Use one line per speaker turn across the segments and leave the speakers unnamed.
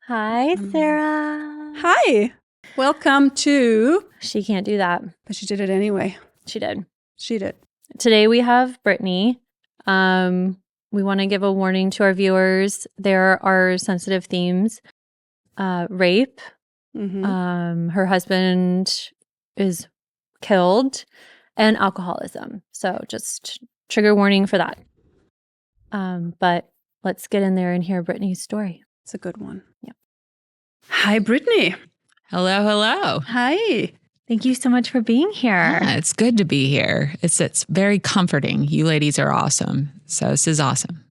Hi, Sarah.
Hi. Welcome to...
She can't do that.
But she did it anyway.
She did.
She did.
Today we have Brittany. We want to give a warning to our viewers. There are sensitive themes. Rape.
Mm-hmm.
Her husband is killed. And alcoholism. So just trigger warning for that. But let's get in there and hear Brittany's story.
It's a good one.
Yeah.
Hi, Brittany.
Hello, hello.
Hi.
Thank you so much for being here.
Yeah, it's good to be here. It's very comforting. You ladies are awesome. So this is awesome.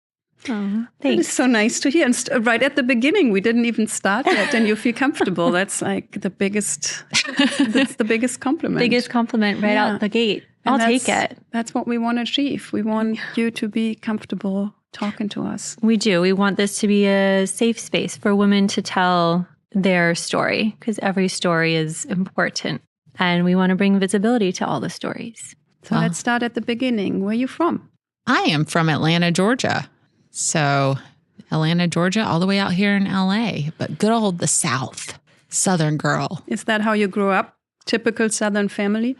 Oh,
It
thanks.
is so nice to hear. And right at the beginning, we didn't even start yet, and you feel comfortable. That's like the biggest. That's the biggest compliment.
Biggest compliment right out the gate. I'll take it.
That's what we want to achieve. We want you to be comfortable talking to us.
We do. We want this to be a safe space for women to tell their story because every story is important. And we want to bring visibility to all the stories.
So let's start at the beginning. Where are you from?
I am from Atlanta, Georgia. So Atlanta, Georgia, all the way out here in LA, but good old the South, Southern girl.
Is that how you grew up? Typical Southern family?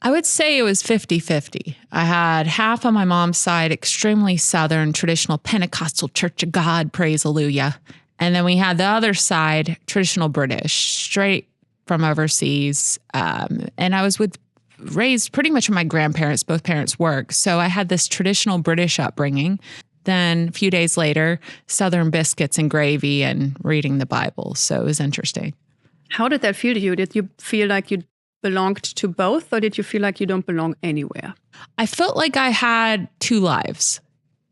I would say it was 50-50. I had half on my mom's side, extremely Southern, traditional Pentecostal Church of God, praise hallelujah. And then we had the other side, traditional British, straight from overseas. And I was raised pretty much with my grandparents, both parents worked. So I had this traditional British upbringing. Then a few days later, Southern biscuits and gravy and reading the Bible. So it was interesting.
How did that feel to you? Did you feel like you belonged to both, or did you feel like you don't belong anywhere?
I felt like I had two lives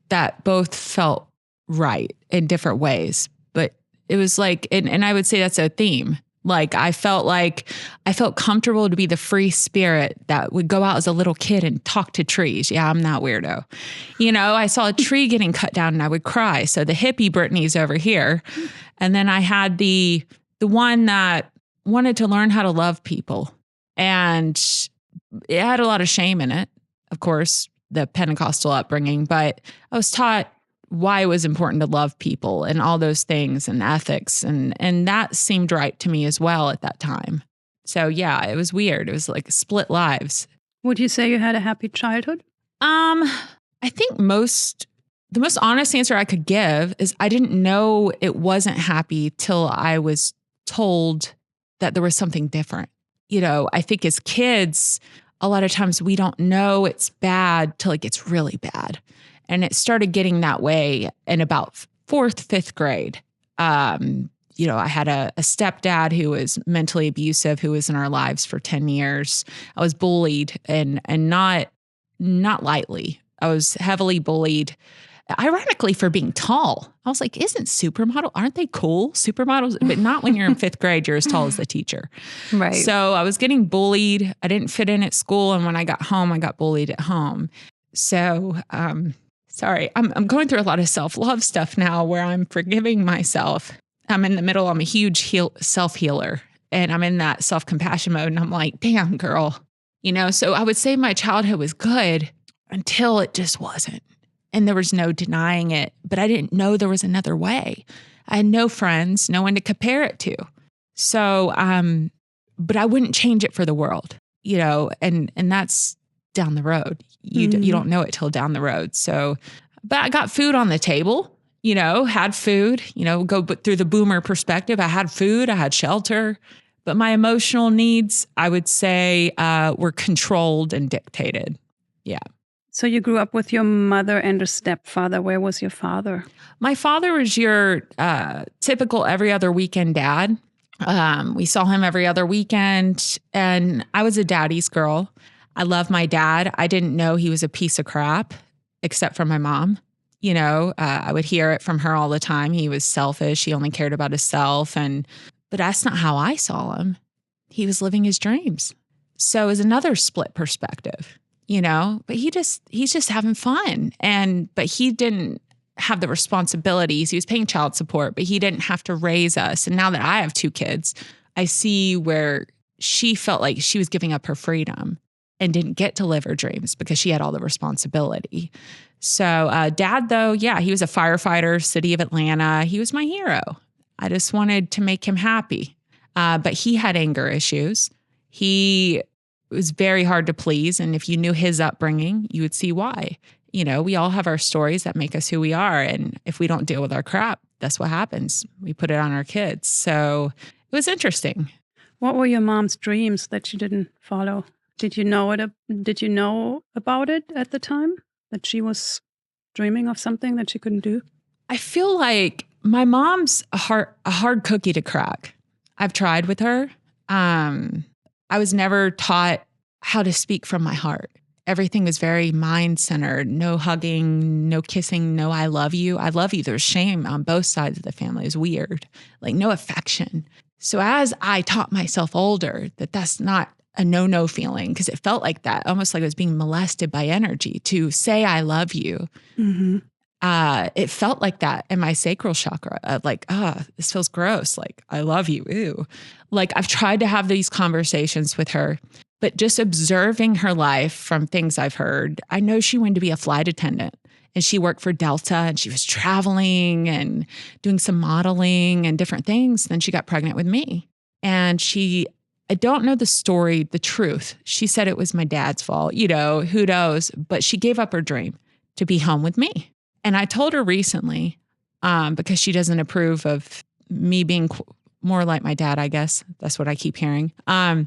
that both felt right in different ways. But it was like, and I would say that's a theme. I felt comfortable to be the free spirit that would go out as a little kid and talk to trees. Yeah, I'm that weirdo. You know, I saw a tree getting cut down and I would cry. So the hippie Brittany's over here. And then I had the one that wanted to learn how to love people. And it had a lot of shame in it, of course, the Pentecostal upbringing. But I was taught why it was important to love people and all those things and ethics. And that seemed right to me as well at that time. So yeah, it was weird. It was like split lives.
Would you say you had a happy childhood?
I think the most honest answer I could give is I didn't know it wasn't happy till I was told that there was something different. You know, I think as kids, a lot of times we don't know it's bad till it gets really bad. And it started getting that way in about 4th, 5th grade. You know, I had a stepdad who was mentally abusive, who was in our lives for 10 years. I was bullied and not lightly. I was heavily bullied, ironically, for being tall. I was like, aren't they cool? Supermodels, but not when you're in 5th grade, you're as tall as the teacher.
Right.
So I was getting bullied. I didn't fit in at school. And when I got home, I got bullied at home. So, sorry, I'm going through a lot of self-love stuff now where I'm forgiving myself. I'm in the middle. I'm a huge self-healer and I'm in that self-compassion mode. And I'm like, damn, girl, you know, so I would say my childhood was good until it just wasn't. And there was no denying it, but I didn't know there was another way. I had no friends, no one to compare it to. So, but I wouldn't change it for the world, you know, and that's down the road. You don't know it till down the road. So, but I got food on the table, you know, had food, you know, go through the boomer perspective. I had food, I had shelter, but my emotional needs, I would say, were controlled and dictated. Yeah.
So you grew up with your mother and a stepfather. Where was your father?
My father was your typical every other weekend dad. We saw him every other weekend, and I was a daddy's girl. I love my dad. I didn't know he was a piece of crap, except for my mom. You know, I would hear it from her all the time. He was selfish. He only cared about himself. But that's not how I saw him. He was living his dreams. So it was another split perspective, you know, but he's just having fun. But he didn't have the responsibilities. He was paying child support, but he didn't have to raise us. And now that I have 2 kids, I see where she felt like she was giving up her freedom and didn't get to live her dreams because she had all the responsibility. So dad, though, yeah, he was a firefighter, city of Atlanta. He was my hero. I just wanted to make him happy. But he had anger issues. He was very hard to please. And if you knew his upbringing, you would see why. You know, we all have our stories that make us who we are. And if we don't deal with our crap, that's what happens. We put it on our kids. So it was interesting.
What were your mom's dreams that you didn't follow? Did you know it? Did you know about it at the time, that she was dreaming of something that she couldn't do?
I feel like my mom's a hard cookie to crack. I've tried with her. I was never taught how to speak from my heart. Everything was very mind-centered. No hugging, no kissing, no I love you. I love you. There's shame on both sides of the family. It's weird. Like no affection. So as I taught myself older that that's not a no feeling, because it felt like that, almost like I was being molested by energy to say I love you. Mm-hmm. It felt like that in my sacral chakra, like, this feels gross. Like, I love you. Ew. Like, I've tried to have these conversations with her, but just observing her life from things I've heard, I know she wanted to be a flight attendant and she worked for Delta and she was traveling and doing some modeling and different things. Then she got pregnant with me. And I don't know the story, the truth. She said it was my dad's fault, you know, who knows, but she gave up her dream to be home with me. And I told her recently, because she doesn't approve of me being more like my dad, I guess. That's what I keep hearing. I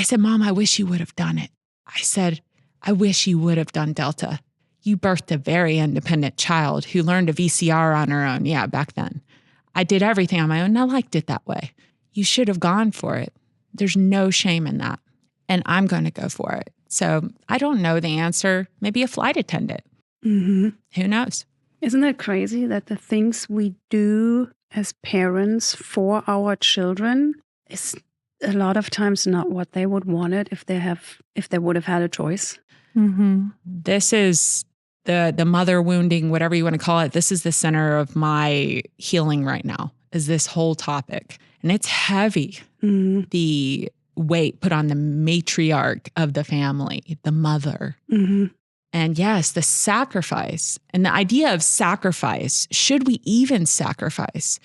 said, Mom, I wish you would have done it. I said, I wish you would have done Delta. You birthed a very independent child who learned a VCR on her own. Yeah, back then. I did everything on my own and I liked it that way. You should have gone for it. There's no shame in that. And I'm going to go for it. So I don't know the answer. Maybe a flight attendant. Mm-hmm. Who knows?
Isn't that crazy that the things we do as parents for our children is a lot of times not what they would want it if they would have had a choice?
Mm-hmm. This is the mother wounding, whatever you want to call it. This is the center of my healing right now, is this whole topic. And it's heavy. Mm-hmm. The weight put on the matriarch of the family, the mother. Mm-hmm. And yes, the sacrifice and the idea of sacrifice. Should we even sacrifice?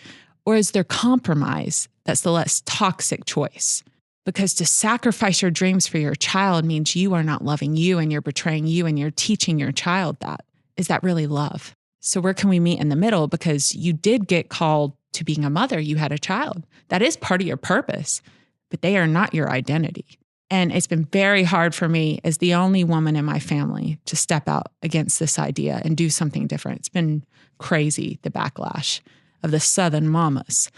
Or is there compromise that's the less toxic choice? Because to sacrifice your dreams for your child means you are not loving you and you're betraying you and you're teaching your child that. Is that really love? So where can we meet in the middle? Because you did get called to being a mother. You had a child. That is part of your purpose, but they are not your identity. And it's been very hard for me as the only woman in my family to step out against this idea and do something different. It's been crazy, the backlash of the Southern mamas.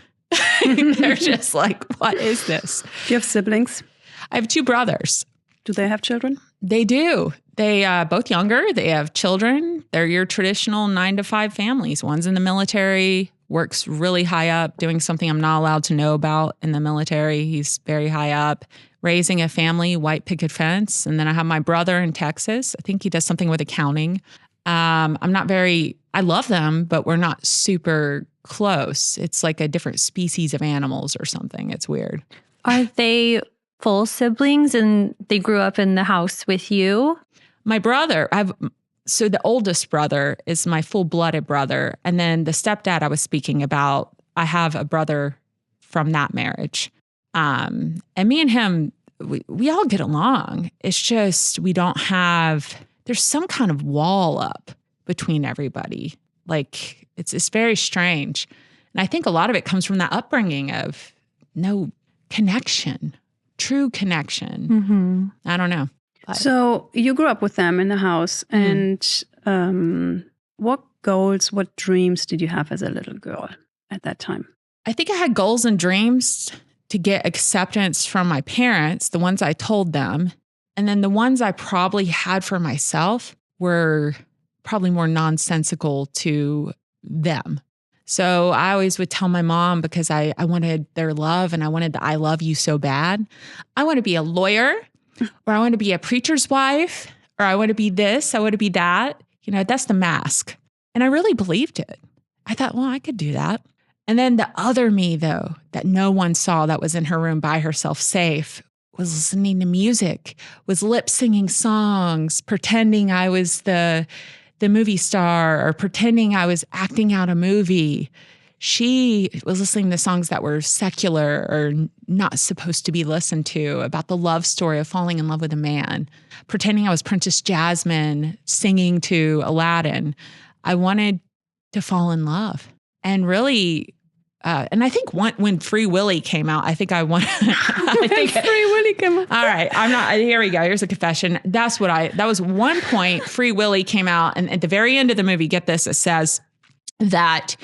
They're just like, what is this?
Do you have siblings?
I have 2 brothers.
Do they have children?
They do. They both younger. They have children. They're your traditional 9-to-5 families. One's in the military, works really high up, doing something I'm not allowed to know about in the military. He's very high up, raising a family, white picket fence. And then I have my brother in Texas. I think he does something with accounting. I love them, but we're not super close. It's like a different species of animals or something. It's weird.
Are they full siblings and they grew up in the house with you?
My brother, so the oldest brother is my full-blooded brother. And then the stepdad I was speaking about, I have a brother from that marriage. And me and him, we all get along. It's just there's some kind of wall up between everybody. Like it's very strange. And I think a lot of it comes from that upbringing of no connection, true connection. Mm-hmm. I don't know.
So you grew up with them in the house. Mm-hmm. And what goals, what dreams did you have as a little girl at that time?
I think I had goals and dreams to get acceptance from my parents, the ones I told them. And then the ones I probably had for myself were probably more nonsensical to them. So I always would tell my mom, because I wanted their love and I wanted the I love you so bad. I want to be a lawyer, or I want to be a preacher's wife, or I want to be this, I want to be that. You know, that's the mask. And I really believed it. I thought, well, I could do that. And then the other me, though, that no one saw, that was in her room by herself, safe, was listening to music, was lip singing songs, pretending I was the movie star, or pretending I was acting out a movie. she was listening to songs that were secular or not supposed to be listened to, about the love story of falling in love with a man, pretending I was Princess Jasmine singing to Aladdin. I wanted to fall in love. And really, and I think when Free Willy came out, I think I wanted.
Free Willy came out.
All right, I'm not. Here we go. Here's a confession. That was one point. Free Willy came out, and at the very end of the movie, get this, it says that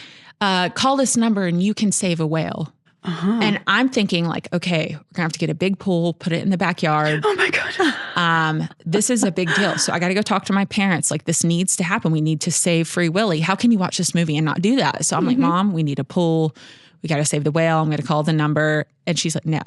call this number and you can save a whale. And I'm thinking like, okay, we're gonna have to get a big pool, put it in the backyard.
Oh my God.
This is a big deal. So I got to go talk to my parents. Like, this needs to happen. We need to save Free Willy. How can you watch this movie and not do that? So I'm like, Mom, we need a pool. We got to save the whale. I'm going to call the number. And she's like, no.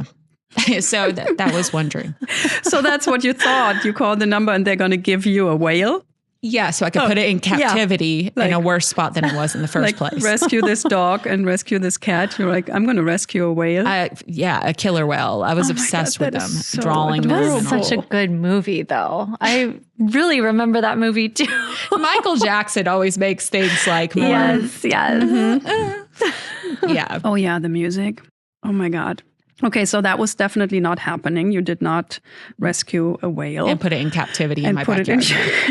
So that was one dream.
So that's what you thought. You called the number and they're going to give you a whale?
Yeah, so I could put it in captivity in a worse spot than it was in the first place.
Rescue this dog and rescue this cat. You're like, I'm going to rescue a whale.
A killer whale. I was obsessed with them, drawing them.
That was such a good movie, though. I really remember that movie too.
Michael Jackson always makes things like more.
Yes.
Yeah.
Oh yeah, the music. Oh my God. Okay, so that was definitely not happening. You did not rescue a whale.
And put it in captivity in my backyard.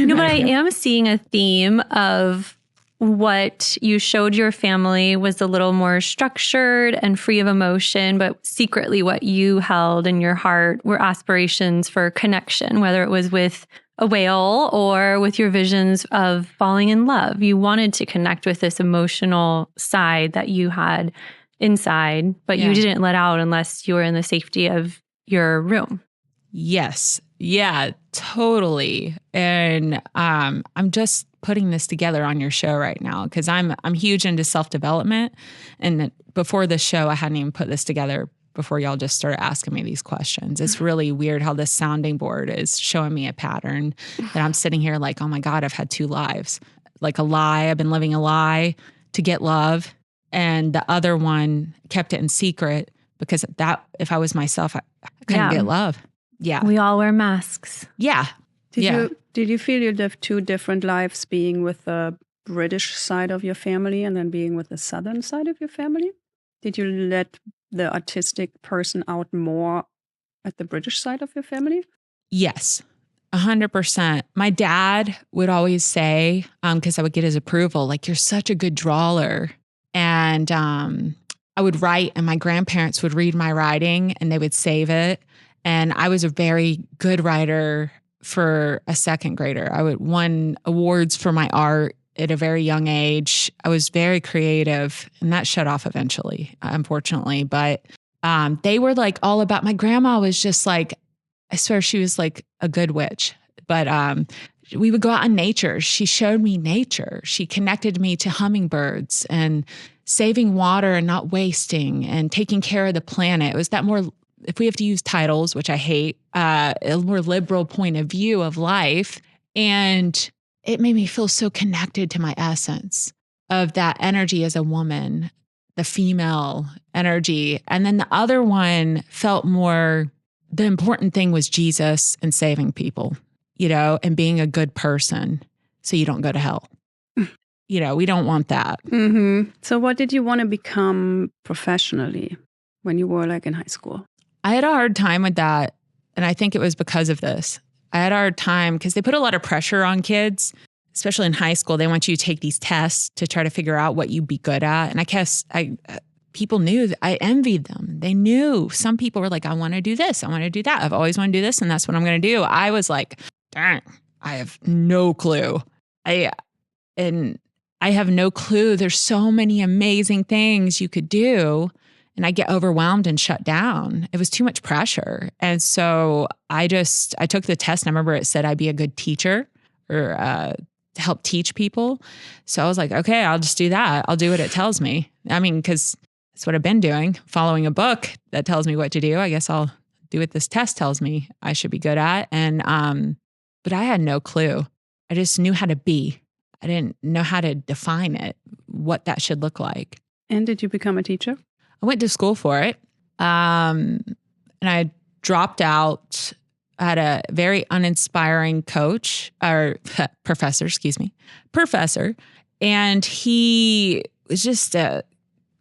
But I am seeing a theme of what you showed your family was a little more structured and free of emotion, but secretly what you held in your heart were aspirations for connection, whether it was with a whale or with your visions of falling in love. You wanted to connect with this emotional side that you had inside, but you didn't let out unless you were in the safety of your room.
Yes. Yeah, totally. And I'm just putting this together on your show right now because I'm huge into self-development. And before this show, I hadn't even put this together before y'all just started asking me these questions. It's really weird how this sounding board is showing me a pattern that I'm sitting here like, oh my God, I've had two lives. Like a lie, I've been living a lie to get love. And the other one kept it in secret because if I was myself, I couldn't get love. Yeah.
We all wear masks.
Yeah.
Did you feel you lived two different lives, being with the British side of your family and then being with the Southern side of your family? Did you let the artistic person out more at the British side of your family?
Yes. 100%. My dad would always say, because I would get his approval, like, you're such a good drawer. And I would write and my grandparents would read my writing and they would save it. And I was a very good writer for a second grader. I won awards for my art at a very young age. I was very creative and that shut off eventually, unfortunately. But they were like all about, my grandma was just like, I swear she was like a good witch. But we would go out in nature. She showed me nature. She connected me to hummingbirds and saving water and not wasting and taking care of the planet. It was that more, if we have to use titles, which I hate, a more liberal point of view of life. And it made me feel so connected to my essence of that energy as a woman, the female energy. And then the other one felt more, the important thing was Jesus and saving people, and being a good person so you don't go to hell. We don't want that.
Mm-hmm. So what did you want to become professionally when you were like in high school?
I had a hard time with that. And I think it was because of this. I had a hard time because they put a lot of pressure on kids, especially in high school. They want you to take these tests to try to figure out what you'd be good at. And I guess people knew that I envied them. They knew. Some people were like, I want to do this. I want to do that. I've always wanted to do this. And that's what I'm going to do. I was like, darn, I have no clue. I have no clue. There's so many amazing things you could do. And I get overwhelmed and shut down. It was too much pressure. And so I took the test and I remember it said I'd be a good teacher or to help teach people. So I was like, okay, I'll just do that. I'll do what it tells me. I mean, because that's what I've been doing, following a book that tells me what to do. I guess I'll do what this test tells me I should be good at. And, but I had no clue. I just knew how to be. I didn't know how to define it, what that should look like.
And did you become a teacher?
I went to school for it. And I dropped out. I had a very uninspiring professor. And he was just a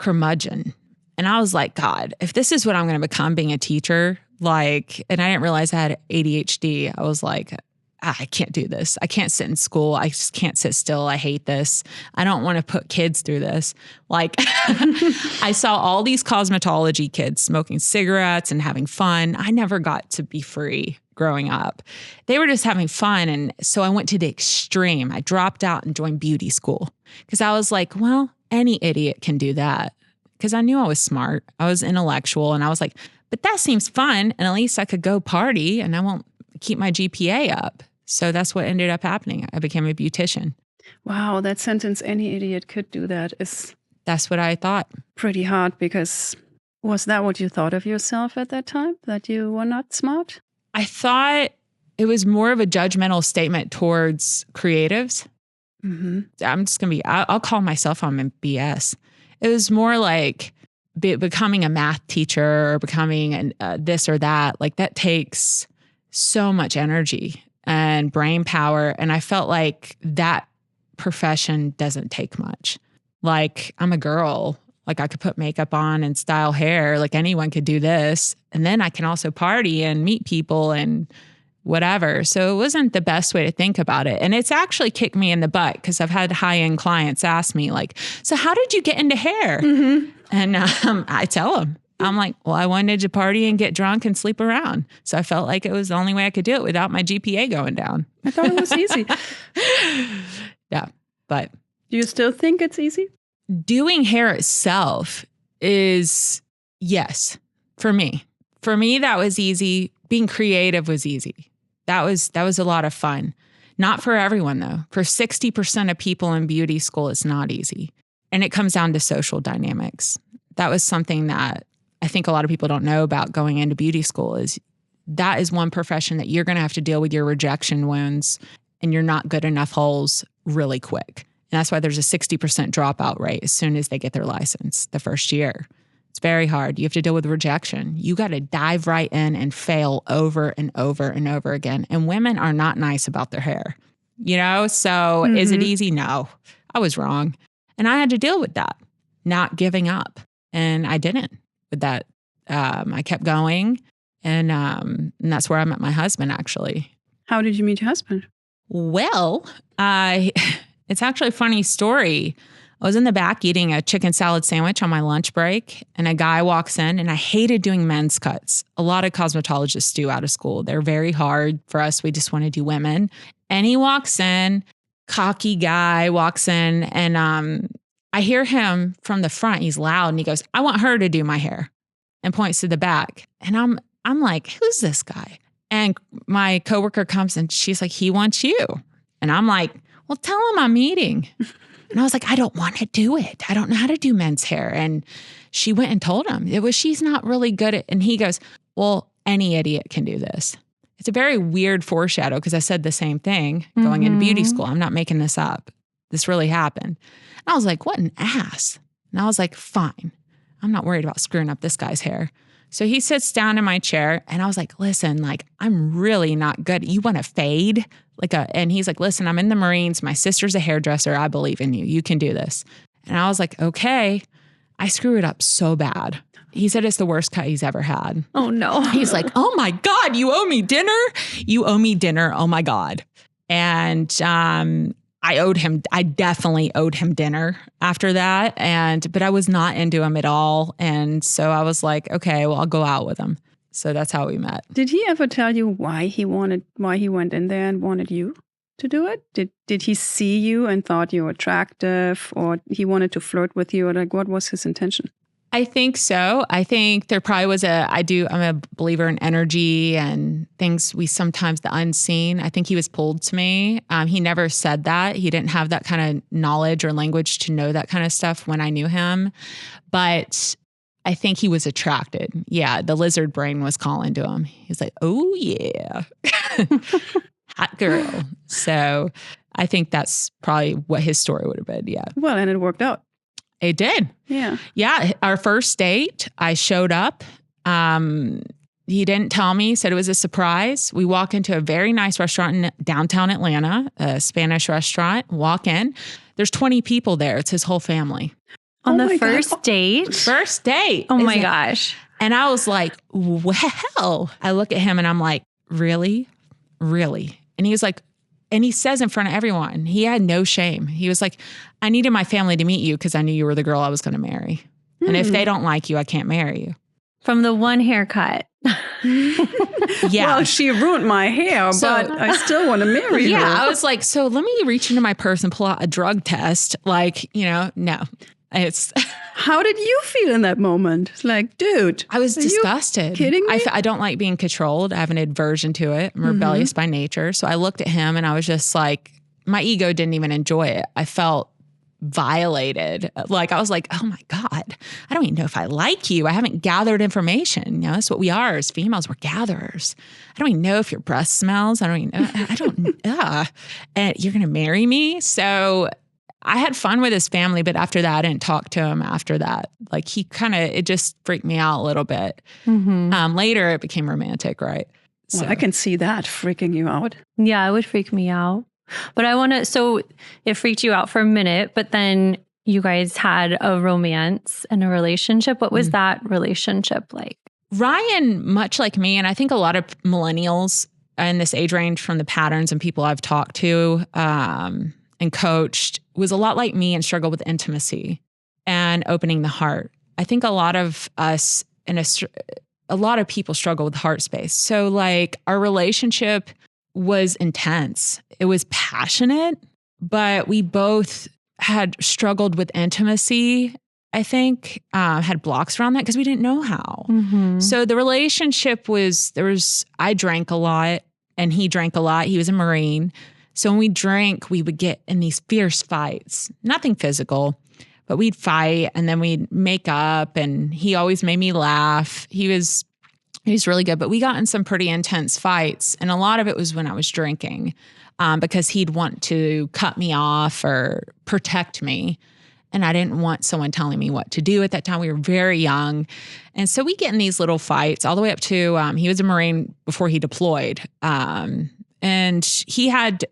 curmudgeon. And I was like, God, if this is what I'm going to become being a teacher, like, and I didn't realize I had ADHD. I was like, I can't do this. I can't sit in school. I just can't sit still. I hate this. I don't want to put kids through this. Like I saw all these cosmetology kids smoking cigarettes and having fun. I never got to be free growing up. They were just having fun. And so I went to the extreme. I dropped out and joined beauty school because I was like, well, any idiot can do that. Because I knew I was smart. I was intellectual. And I was like, but that seems fun. And at least I could go party and I won't keep my GPA up. So that's what ended up happening. I became a beautician.
Wow, that sentence, any idiot could do that, is
That's what I thought.
pretty hard, because was that what you thought of yourself at that time, that you were not smart?
I thought it was more of a judgmental statement towards creatives.
Mm-hmm.
I'm just going to I'll call myself on BS. It was more like becoming a math teacher or becoming this or that. Like that takes so much energy and brain power. And I felt like that profession doesn't take much. Like I'm a girl, like I could put makeup on and style hair, like anyone could do this. And then I can also party and meet people and whatever. So it wasn't the best way to think about it. And it's actually kicked me in the butt because I've had high-end clients ask me like, so how did you get into hair?
Mm-hmm.
And I tell them, I'm like, well, I wanted to party and get drunk and sleep around. So I felt like it was the only way I could do it without my GPA going down.
I thought it was easy.
Yeah. But
Do you still think it's easy?
doing hair itself is, yes, for me. For me, that was easy. Being creative was easy. That was a lot of fun. Not for everyone, though. For 60% of people in beauty school, it's not easy. And it comes down to social dynamics. That was something that I think a lot of people don't know about going into beauty school is that is one profession that you're going to have to deal with your rejection wounds and you're not good enough holes really quick. And that's why there's a 60% dropout rate as soon as they get their license the first year. It's very hard. You have to deal with rejection. You got to dive right in and fail over and over and over again. And women are not nice about their hair, you know? So is it easy? No, I was wrong. And I had to deal with that, not giving up. And I didn't with that. I kept going. And that's where I met my husband, actually.
How did you meet your husband?
Well, it's actually a funny story. I was in the back eating a chicken salad sandwich on my lunch break, and a guy walks in, and I hated doing men's cuts. A lot of cosmetologists do out of school. They're very hard for us. We just want to do women. And he walks in, cocky guy walks in, and I hear him from the front. He's loud, and he goes, "I want her to do my hair," and points to the back. And I'm like, who's this guy? And my coworker comes and she's like, he wants you. And I'm like, well, tell him I'm eating. And I was like, I don't want to do it. I don't know how to do men's hair. And she went and told him she's not really good at, and he goes, well, any idiot can do this. It's a very weird foreshadow because I said the same thing going into beauty school. I'm not making this up. This really happened. And I was like, what an ass. And I was like, fine. I'm not worried about screwing up this guy's hair. So he sits down in my chair and I was like, listen, like, I'm really not good. You want to fade? And he's like, listen, I'm in the Marines. My sister's a hairdresser. I believe in you. You can do this. And I was like, okay. I screw it up so bad. He said it's the worst cut he's ever had.
Oh, no.
He's like, oh my God, you owe me dinner? You owe me dinner. Oh my God. And I definitely owed him dinner after that. But I was not into him at all. And so I was like, okay, well, I'll go out with him. So that's how we met.
Did he ever tell you why he went in there and wanted you to do it? Did he see you and thought you were attractive, or he wanted to flirt with you, or like what was his intention?
I think so. I think there probably was I'm a believer in energy and things the unseen. I think he was pulled to me. He never said that. He didn't have that kind of knowledge or language to know that kind of stuff when I knew him. But I think he was attracted. Yeah, the lizard brain was calling to him. He's like, oh yeah, hot girl. So I think that's probably what his story would have been. Yeah.
Well, and it worked out.
It did.
Yeah.
Yeah. Our first date, I showed up. He didn't tell me, said it was a surprise. We walk into a very nice restaurant in downtown Atlanta, a Spanish restaurant, walk in. There's 20 people there. It's his whole family.
On
Oh
the
my
first
God.
date?
First date.
Oh my
isn't it?
gosh.
And I was like, well, I look at him and I'm like, really? Really? And he was like, and he says in front of everyone, he had no shame. He was like, I needed my family to meet you because I knew you were the girl I was going to marry. And if they don't like you, I can't marry you.
From the one haircut.
Yeah.
Well, she ruined my hair, but I still want to marry her.
Yeah. I was like, so let me reach into my purse and pull out a drug test. Like, no, it's.
How did you feel in that moment? It's like, dude.
I was disgusted.
Kidding me?
I don't like being controlled. I have an aversion to it. I'm rebellious by nature. So I looked at him and I was just like, my ego didn't even enjoy it. I felt violated. Like I was like, oh my God, I don't even know if I like you. I haven't gathered information. That's what we are as females. We're gatherers. I don't even know if your breath smells. I don't even know. I don't, and you're going to marry me. So I had fun with his family, but after that, I didn't talk to him after that. Like it just freaked me out a little bit. Later it became romantic, right?
Well, I can see that freaking you out.
Yeah, it would freak me out. But so it freaked you out for a minute, but then you guys had a romance and a relationship. What was that relationship like?
Ryan, much like me, and I think a lot of millennials in this age range from the patterns and people I've talked to and coached, was a lot like me and struggled with intimacy and opening the heart. I think a lot of us a lot of people struggle with heart space. So like our relationship was intense. It was passionate, but we both had struggled with intimacy, I think, had blocks around that because we didn't know how. So the relationship I drank a lot and he drank a lot. He was a Marine. So when we drank, we would get in these fierce fights, nothing physical, but we'd fight and then we'd make up and he always made me laugh. He's really good, but we got in some pretty intense fights. And a lot of it was when I was drinking because he'd want to cut me off or protect me. And I didn't want someone telling me what to do at that time. We were very young. And so we get in these little fights all the way up to, he was a Marine before he deployed. And he had,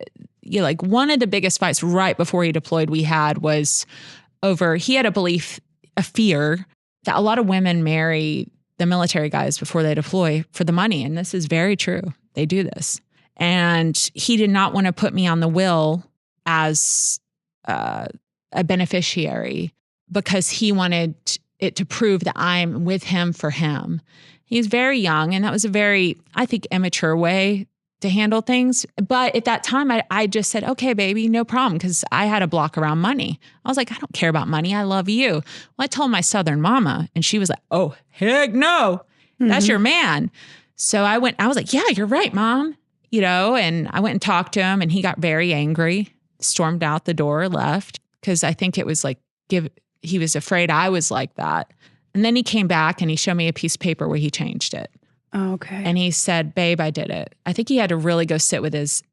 like one of the biggest fights right before he deployed we had was over, he had a fear that a lot of women marry the military guys before they deploy for the money. And this is very true. They do this. And he did not want to put me on the will as a beneficiary because he wanted it to prove that I'm with him for him. He's very young. And that was a very, I think, immature way to handle things. But at that time, I just said, okay, baby, no problem. Because I had a block around money. I was like, I don't care about money. I love you. Well, I told my Southern mama and she was like, oh, heck no, that's your man. So I was like, yeah, you're right, Mom. And I went and talked to him and he got very angry, stormed out the door, left. Because I think it was like, he was afraid I was like that. And then he came back and he showed me a piece of paper where he changed it.
Oh, okay.
And he said, babe, I did it. I think he had to really go sit with his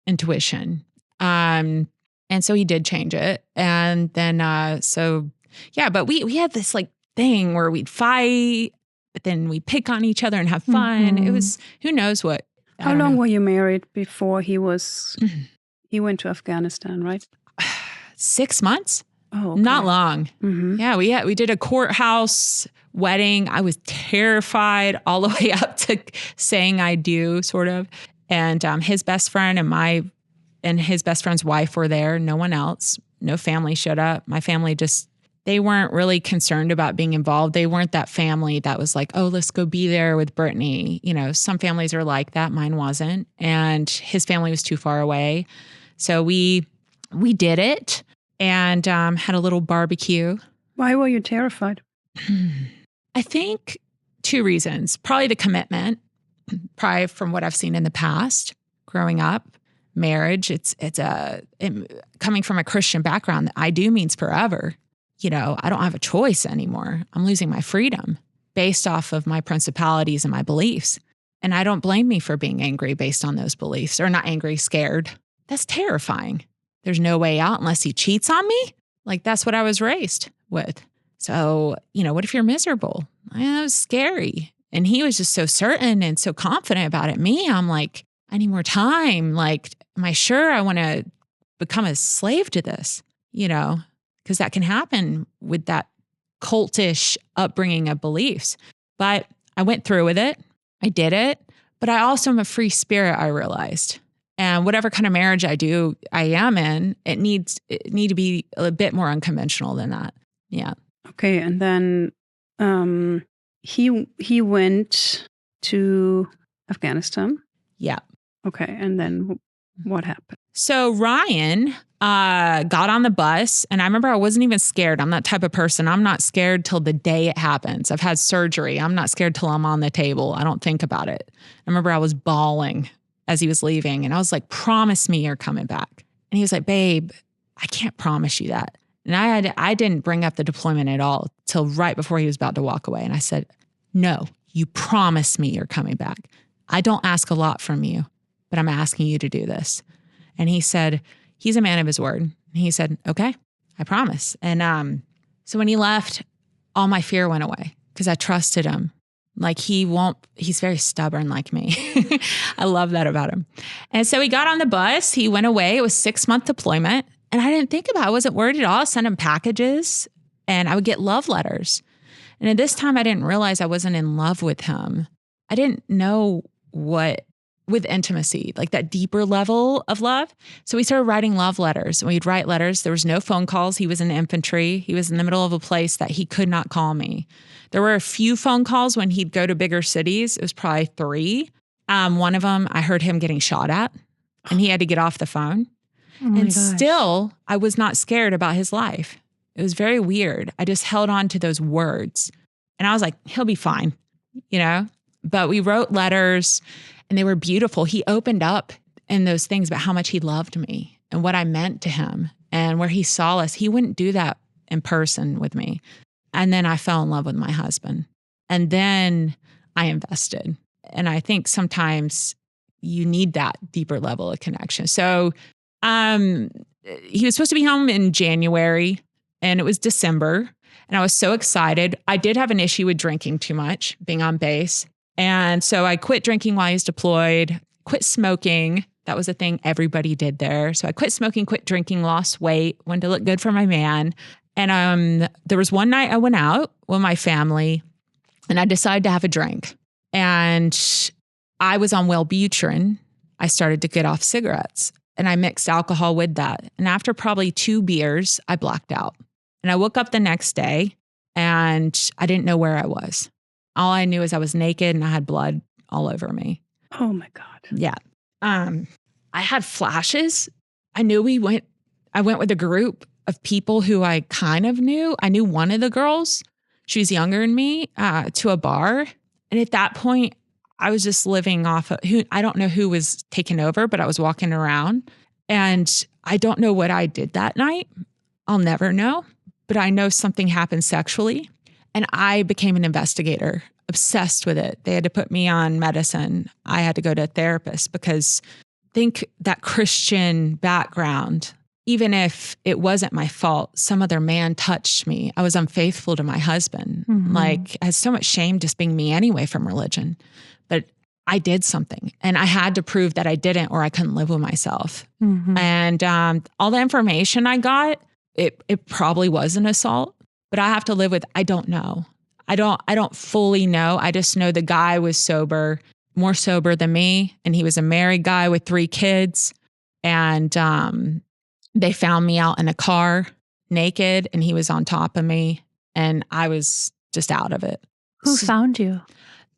intuition. And so he did change it. And then, but we had this like thing where we'd fight, but then we'd pick on each other and have fun. It was, who knows what.
How long were you married before he went to Afghanistan, right?
6 months.
Oh, okay.
Not long. Yeah, we did a courthouse wedding. I was terrified all the way up to saying I do, sort of. And his best friend and his best friend's wife were there. No one else. No family showed up. My family they weren't really concerned about being involved. They weren't that family that was like, oh, let's go be there with Brittany. Some families are like that. Mine wasn't. And his family was too far away. So we did it and had a little barbecue.
Why were you terrified?
I think 2 reasons. Probably the commitment, probably from what I've seen in the past, growing up, marriage. It's coming from a Christian background. I do means forever. I don't have a choice anymore. I'm losing my freedom based off of my principalities and my beliefs. And I don't blame me for being angry based on those beliefs, or not angry, scared. That's terrifying. There's no way out unless he cheats on me. Like that's what I was raised with. So, what if you're miserable? That was scary. And he was just so certain and so confident about it. Me, I'm like, I need more time. Like, am I sure I want to become a slave to this? Because because that can happen with that cultish upbringing of beliefs. But I went through with it. I did it. But I also am a free spirit, I realized. And whatever kind of marriage I am in, it need to be a bit more unconventional than that. Yeah.
Okay. And then he went to Afghanistan.
Yeah.
Okay. And then what happened?
So Ryan got on the bus, and I remember I wasn't even scared. I'm that type of person. I'm not scared till the day it happens. I've had surgery. I'm not scared till I'm on the table. I don't think about it. I remember I was bawling as he was leaving, and I was like, promise me you're coming back. And he was like, babe, I can't promise you that. And I didn't bring up the deployment at all till right before he was about to walk away. And I said, no, you promise me you're coming back. I don't ask a lot from you, but I'm asking you to do this. And he said, he's a man of his word. And he said, okay, I promise. And so when he left, all my fear went away because I trusted him. Like he's very stubborn like me. I love that about him. And so he got on the bus, he went away. It was 6-month deployment. And I didn't think about it. I wasn't worried at all. I sent him packages and I would get love letters. And at this time, I didn't realize I wasn't in love with him. I didn't know with intimacy, like that deeper level of love. So we started writing love letters, and we'd write letters. There was no phone calls. He was in the infantry. He was in the middle of a place that he could not call me. There were a few phone calls when he'd go to bigger cities. It was probably 3. One of them, I heard him getting shot at, and he had to get off the phone. And still, I was not scared about his life. It was very weird. I just held on to those words, and I was like, he'll be fine, you know? But we wrote letters, and they were beautiful. He opened up in those things about how much he loved me and what I meant to him and where he saw us. He wouldn't do that in person with me. And then I fell in love with my husband. And then I invested. And I think sometimes you need that deeper level of connection. So he was supposed to be home in January, and it was December. And I was so excited. I did have an issue with drinking too much, being on base. And so I quit drinking while I was deployed, quit smoking. That was a thing everybody did there. So I quit smoking, quit drinking, lost weight, wanted to look good for my man. And there was one night I went out with my family, and I decided to have a drink. And I was on Wellbutrin. I started to get off cigarettes, and I mixed alcohol with that. And after probably 2 beers, I blacked out. And I woke up the next day, and I didn't know where I was. All I knew is I was naked and I had blood all over me.
Oh my God.
Yeah. I had flashes. I knew I went with a group of people who I kind of knew. I knew one of the girls. She was younger than me, to a bar. And at that point, I was just living off of I don't know who was taking over, but I was walking around, and I don't know what I did that night. I'll never know, but I know something happened sexually. And I became an investigator, obsessed with it. They had to put me on medicine. I had to go to a therapist because I think that Christian background, even if it wasn't my fault, some other man touched me. I was unfaithful to my husband. Mm-hmm. Like, I had so much shame just being me anyway from religion. But I did something, and I had to prove that I didn't, or I couldn't live with myself. Mm-hmm. And all the information I got, it probably was an assault. But I have to live with, I don't know. I don't fully know. I just know the guy was sober, more sober than me. And he was a married guy with 3 kids. And they found me out in a car naked, and he was on top of me. And I was just out of it.
Who found you?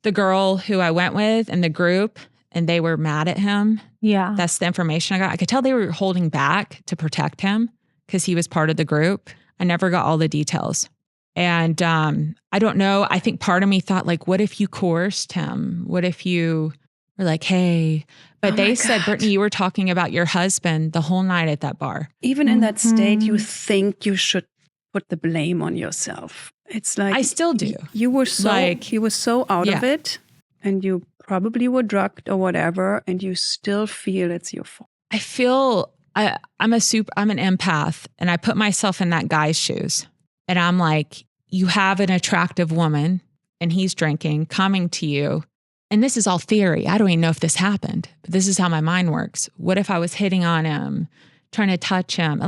The girl who I went with in the group, and they were mad at him. Yeah. That's the information I got. I could tell they were holding back to protect him because he was part of the group. I never got all the details. And I don't know. I think part of me thought, like, what if you coerced him? What if you were like, hey, but they said, Brittany, you were talking about your husband the whole night at that bar.
Even in that state, you think you should put the blame on yourself. It's like,
I still do.
You were so out of it, and you probably were drugged or whatever, and you still feel it's your fault.
I feel I'm an empath, and I put myself in that guy's shoes. And I'm like, you have an attractive woman, and he's drinking, coming to you. And this is all theory. I don't even know if this happened, but this is how my mind works. What if I was hitting on him, trying to touch him?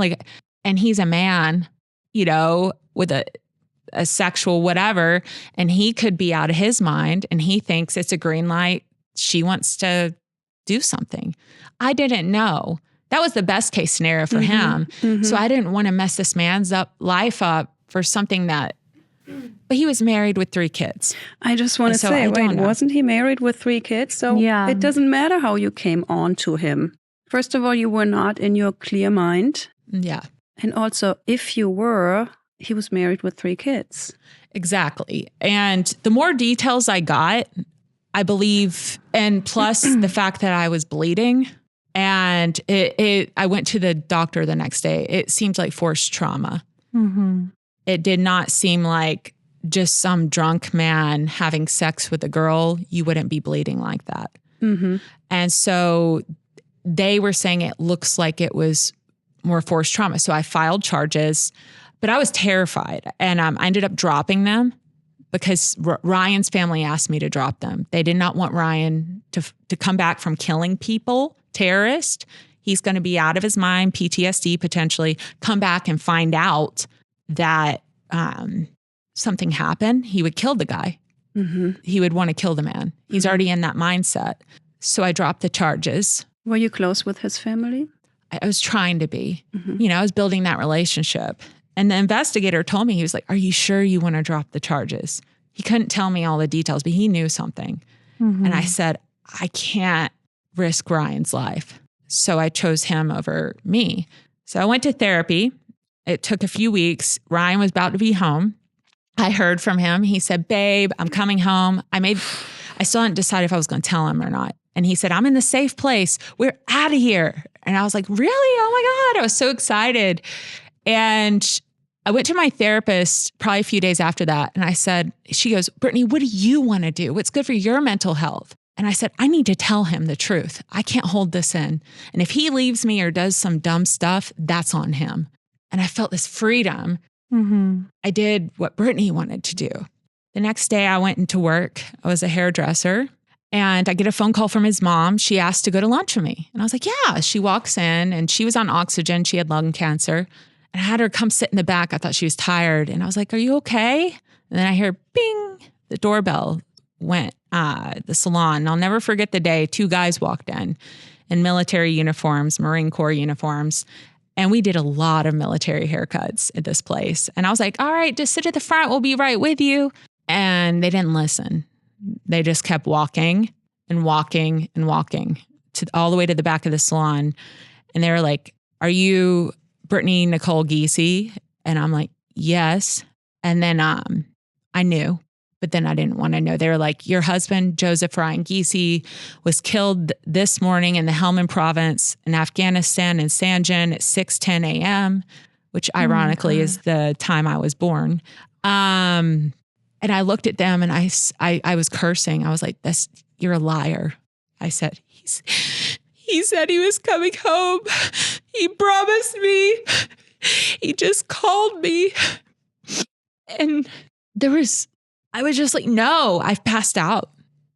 And he's a man, with a sexual whatever, and he could be out of his mind and he thinks it's a green light. She wants to do something. I didn't know. That was the best case scenario for him. So I didn't want to mess this man's life up for something that, but he was married with 3 kids.
I just want to say, wait, wasn't he married with 3 kids? So it doesn't matter how you came on to him. First of all, you were not in your clear mind.
Yeah.
And also, if you were, he was married with 3 kids.
Exactly. And the more details I got, I believe, and plus the fact that I was bleeding, and I went to the doctor the next day. It seemed like forced trauma. It did not seem like just some drunk man having sex with a girl. You wouldn't be bleeding like that. And so they were saying it looks like it was more forced trauma. So I filed charges, but I was terrified. And I ended up dropping them because Ryan's family asked me to drop them. They did not want Ryan to come back from killing people, terrorist. He's going to be out of his mind, PTSD potentially, come back and find out that something happened. He would kill the guy. He would want to kill the man. He's already in that mindset. So I dropped the charges.
Were you close with his family?
I was trying to be. I was building that relationship. And the investigator told me, he was like, are you sure you want to drop the charges? He couldn't tell me all the details, but he knew something. And I said, I can't risk Ryan's life. So I chose him over me. So I went to therapy. It took a few weeks. Ryan was about to be home. I heard from him. He said, babe, I'm coming home. I still hadn't decided if I was going to tell him or not. And he said, I'm in the safe place. We're out of here. And I was like, really? Oh my God. I was so excited. And I went to my therapist probably a few days after that. And I said, she goes, Brittany, what do you want to do? What's good for your mental health? And I said, I need to tell him the truth. I can't hold this in. And if he leaves me or does some dumb stuff, that's on him. And I felt this freedom. I did what Brittany wanted to do. The next day I went into work. I was a hairdresser. And I get a phone call from his mom. She asked to go to lunch with me. And I was like, yeah. She walks in and she was on oxygen. She had lung cancer. And I had her come sit in the back. I thought she was tired. And I was like, are you okay? And then I hear bing, the doorbell went, the salon. And I'll never forget the day 2 guys walked in military uniforms, Marine Corps uniforms. And we did a lot of military haircuts at this place. And I was like, all right, just sit at the front. We'll be right with you. And they didn't listen. They just kept walking and walking and walking all the way to the back of the salon. And they were like, are you Brittany Nicole Giese? And I'm like, yes. And then I knew, but then I didn't want to know. They were like, your husband, Joseph Ryan Giese, was killed this morning in the Helmand province in Afghanistan in Sanjan at 6:10 a.m., which ironically is the time I was born. And I looked at them and I was cursing. I was like, you're a liar. I said, he said he was coming home. He promised me. He just called me. And I was just like, no, I've passed out.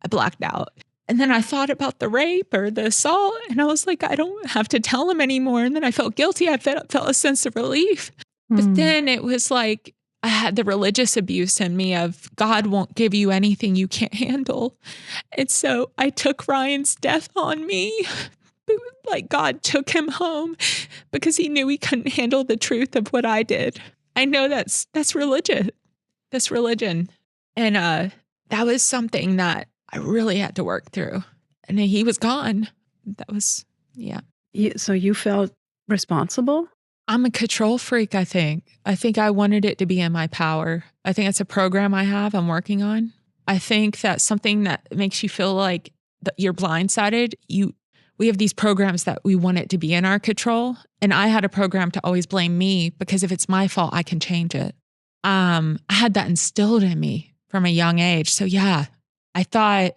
I blacked out. And then I thought about the rape or the assault. And I was like, I don't have to tell him anymore. And then I felt guilty. I felt a sense of relief. But then it was like, I had the religious abuse in me of God won't give you anything you can't handle. And so I took Ryan's death on me. Like God took him home because he knew he couldn't handle the truth of what I did. I know that's religion. That's religion. And that was something that I really had to work through. And he was gone. That was, yeah.
So you felt responsible?
I'm a control freak, I think. I think I wanted it to be in my power. I think it's a program I have I'm working on. I think that's something that makes you feel like you're blindsided. We have these programs that we want it to be in our control. And I had a program to always blame me because if it's my fault, I can change it. I had that instilled in me from a young age. So yeah, I thought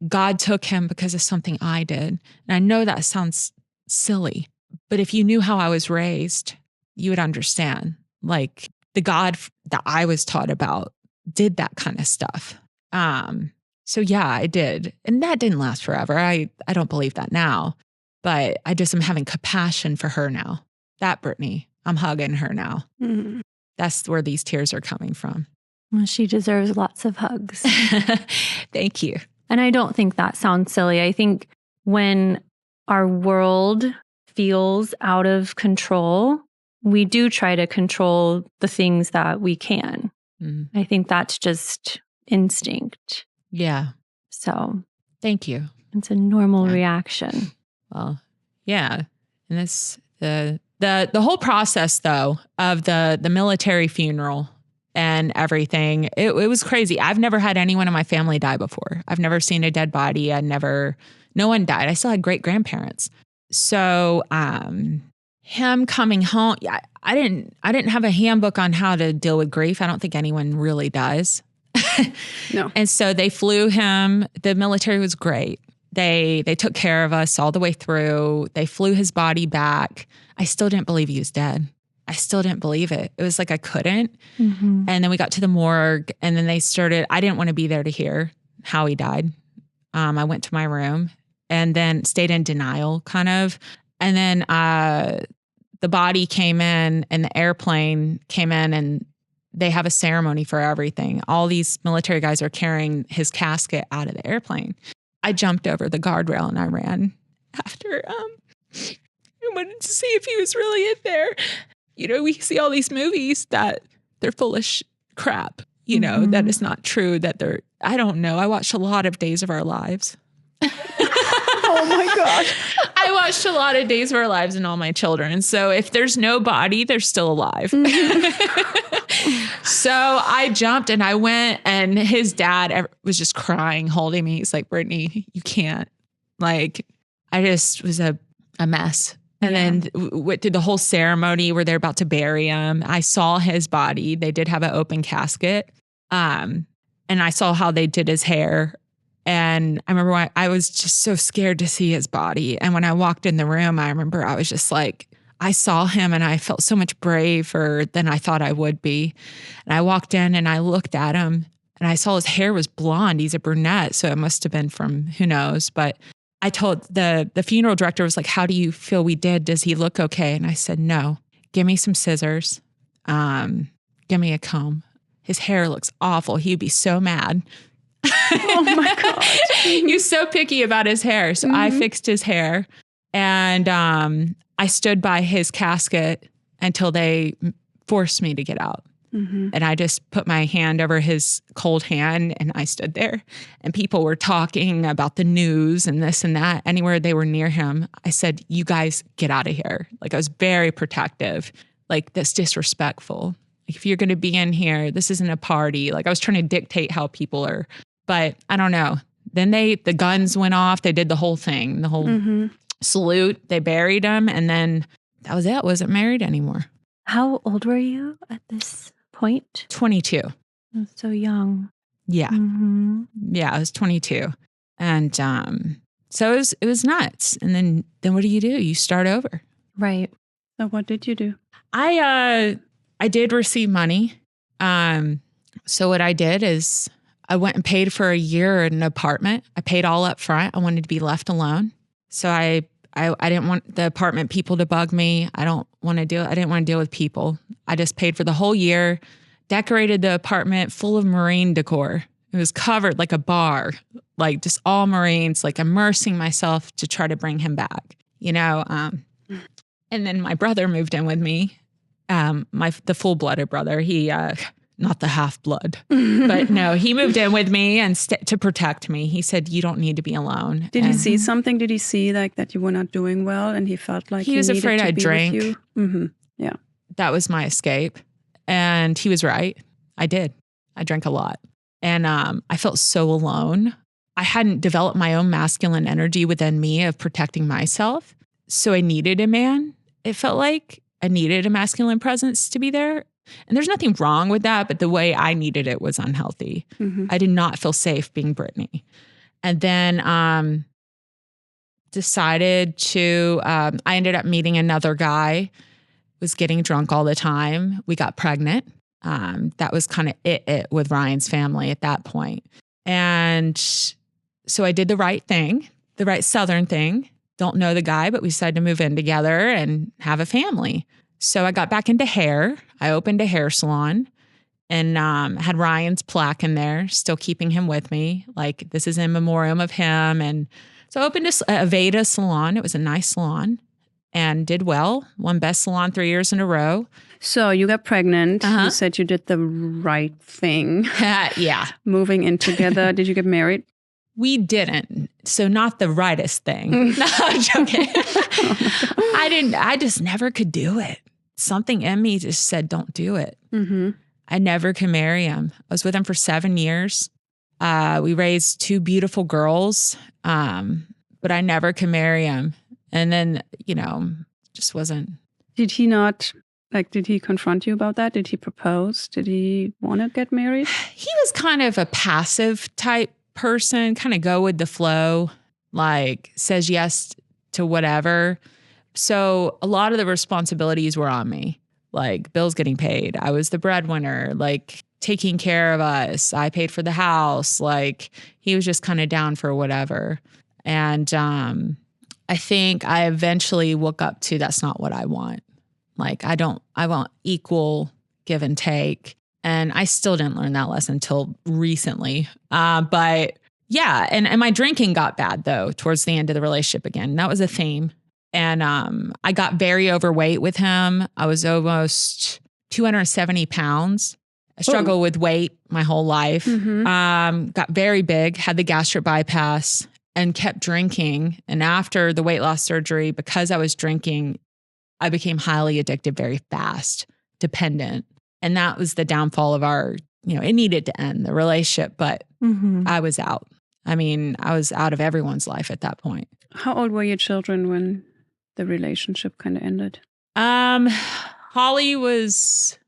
God took him because of something I did. And I know that sounds silly, but if you knew how I was raised, you would understand. Like the God that I was taught about did that kind of stuff. So yeah, I did. And that didn't last forever. I don't believe that now, but I just am having compassion for her now. That Brittany, I'm hugging her now. that's where these tears are coming from.
Well, she deserves lots of hugs.
Thank you.
And I don't think that sounds silly. I think when our world feels out of control, we do try to control the things that we can. I think that's just instinct.
Yeah.
So
thank you.
It's a normal reaction.
Well, yeah. And it's the whole process though of the military funeral and everything. It was crazy. I've never had anyone in my family die before. I've never seen a dead body. No one died. I still had great grandparents. So, him coming home, I didn't have a handbook on how to deal with grief. I don't think anyone really does.
No.
And so they flew him. The military was great. They took care of us all the way through. They flew his body back. I still didn't believe he was dead. I still didn't believe it. It was like I couldn't. And then we got to the morgue and then I didn't want to be there to hear how he died. I went to my room and then stayed in denial kind of. And then the body came in and the airplane came in and they have a ceremony for everything. All these military guys are carrying his casket out of the airplane. I jumped over the guardrail and I ran after. I wanted to see if he was really in there. You know, we see all these movies that they're full of crap, you know, that is not true, I don't know. I watched a lot of Days of Our Lives.
Oh my gosh.
I watched a lot of Days of Our Lives and all my children. So if there's no body, they're still alive. So I jumped and I went and his dad was just crying, holding me. He's like, Brittany, you can't. Like, I just was a mess. And then went through the whole ceremony where they're about to bury him. I saw his body. They did have an open casket. And I saw how they did his hair. And I remember I was just so scared to see his body. And when I walked in the room, I remember I was just like, I saw him and I felt so much braver than I thought I would be. And I walked in and I looked at him and I saw his hair was blonde. He's a brunette. So it must have been from who knows. But I told the funeral director was like, how do you feel we did? Does he look okay? And I said, no, give me some scissors. Give me a comb. His hair looks awful. He'd be so mad.
Oh my God.
He was so picky about his hair. So I fixed his hair and I stood by his casket until they forced me to get out. And I just put my hand over his cold hand and I stood there and people were talking about the news and this and that. Anywhere they were near him, I said, you guys get out of here. Like I was very protective. Like that's disrespectful. Like, if you're going to be in here, this isn't a party. Like I was trying to dictate how people are, but I don't know. Then the guns went off. They did the whole thing, the whole salute. They buried him. And then that was it. I wasn't married anymore.
How old were you at this point?
22.
So young.
Yeah. Yeah, I was 22. And so it was nuts. And then what do? You start over.
Right.
So what did you do?
I did receive money. So what I did is I went and paid for a year in an apartment. I paid all up front. I wanted to be left alone. So I didn't want the apartment people to bug me. I didn't want to deal with people. I just paid for the whole year, decorated the apartment full of Marine decor. It was covered like a bar, like just all Marines, like immersing myself to try to bring him back, you know? And then my brother moved in with me. The full-blooded brother, he, not the half-blood, but no, he moved in with me and to protect me. He said, you don't need to be alone.
Did he see something? Did he see like that you were not doing well and he felt like
he was
needed
afraid
to
I
be
drank.
with you? Yeah.
That was my escape. And he was right. I did. I drank a lot. And I felt so alone. I hadn't developed my own masculine energy within me of protecting myself. So I needed a man. It felt like I needed a masculine presence to be there. And there's nothing wrong with that, but the way I needed it was unhealthy. I did not feel safe being Brittany. And then decided to, I ended up meeting another guy, was getting drunk all the time. We got pregnant. That was kind of it with Ryan's family at that point. And so I did the right thing, the right Southern thing. Don't know the guy, but we decided to move in together and have a family. So I got back into hair. I opened a hair salon and had Ryan's plaque in there, still keeping him with me. Like, this is in memoriam of him. And so I opened a Aveda salon. It was a nice salon and did well. Won best salon 3 years in a row.
So you got pregnant.
Uh-huh.
You said you did the right thing.
Yeah.
Moving in together. Did you get married?
We didn't. So not the rightest thing. No, I'm joking. I just never could do it. Something in me just said, don't do it.
Mm-hmm.
I never could marry him. I was with him for 7 years. We raised 2 beautiful girls, but I never could marry him. And then, just wasn't.
Did he not, did he confront you about that? Did he propose? Did he want to get married?
He was kind of a passive type person, kind of go with the flow, like says yes to whatever. So a lot of the responsibilities were on me, like bills getting paid. I was the breadwinner, like taking care of us. I paid for the house. Like, he was just kind of down for whatever. And I think I eventually woke up to, that's not what I want. Like, I want equal give and take. And I still didn't learn that lesson until recently. But yeah, and my drinking got bad though, towards the end of the relationship again. That was a theme. And I got very overweight with him. I was almost 270 pounds. I struggled with weight my whole life.
Mm-hmm.
Got very big, had the gastric bypass, and kept drinking. And after the weight loss surgery, because I was drinking, I became highly addicted very fast, dependent. And that was the downfall of our, it needed to end the relationship, but I was out. I mean, I was out of everyone's life at that point.
How old were your children when the relationship kind of ended?
Holly was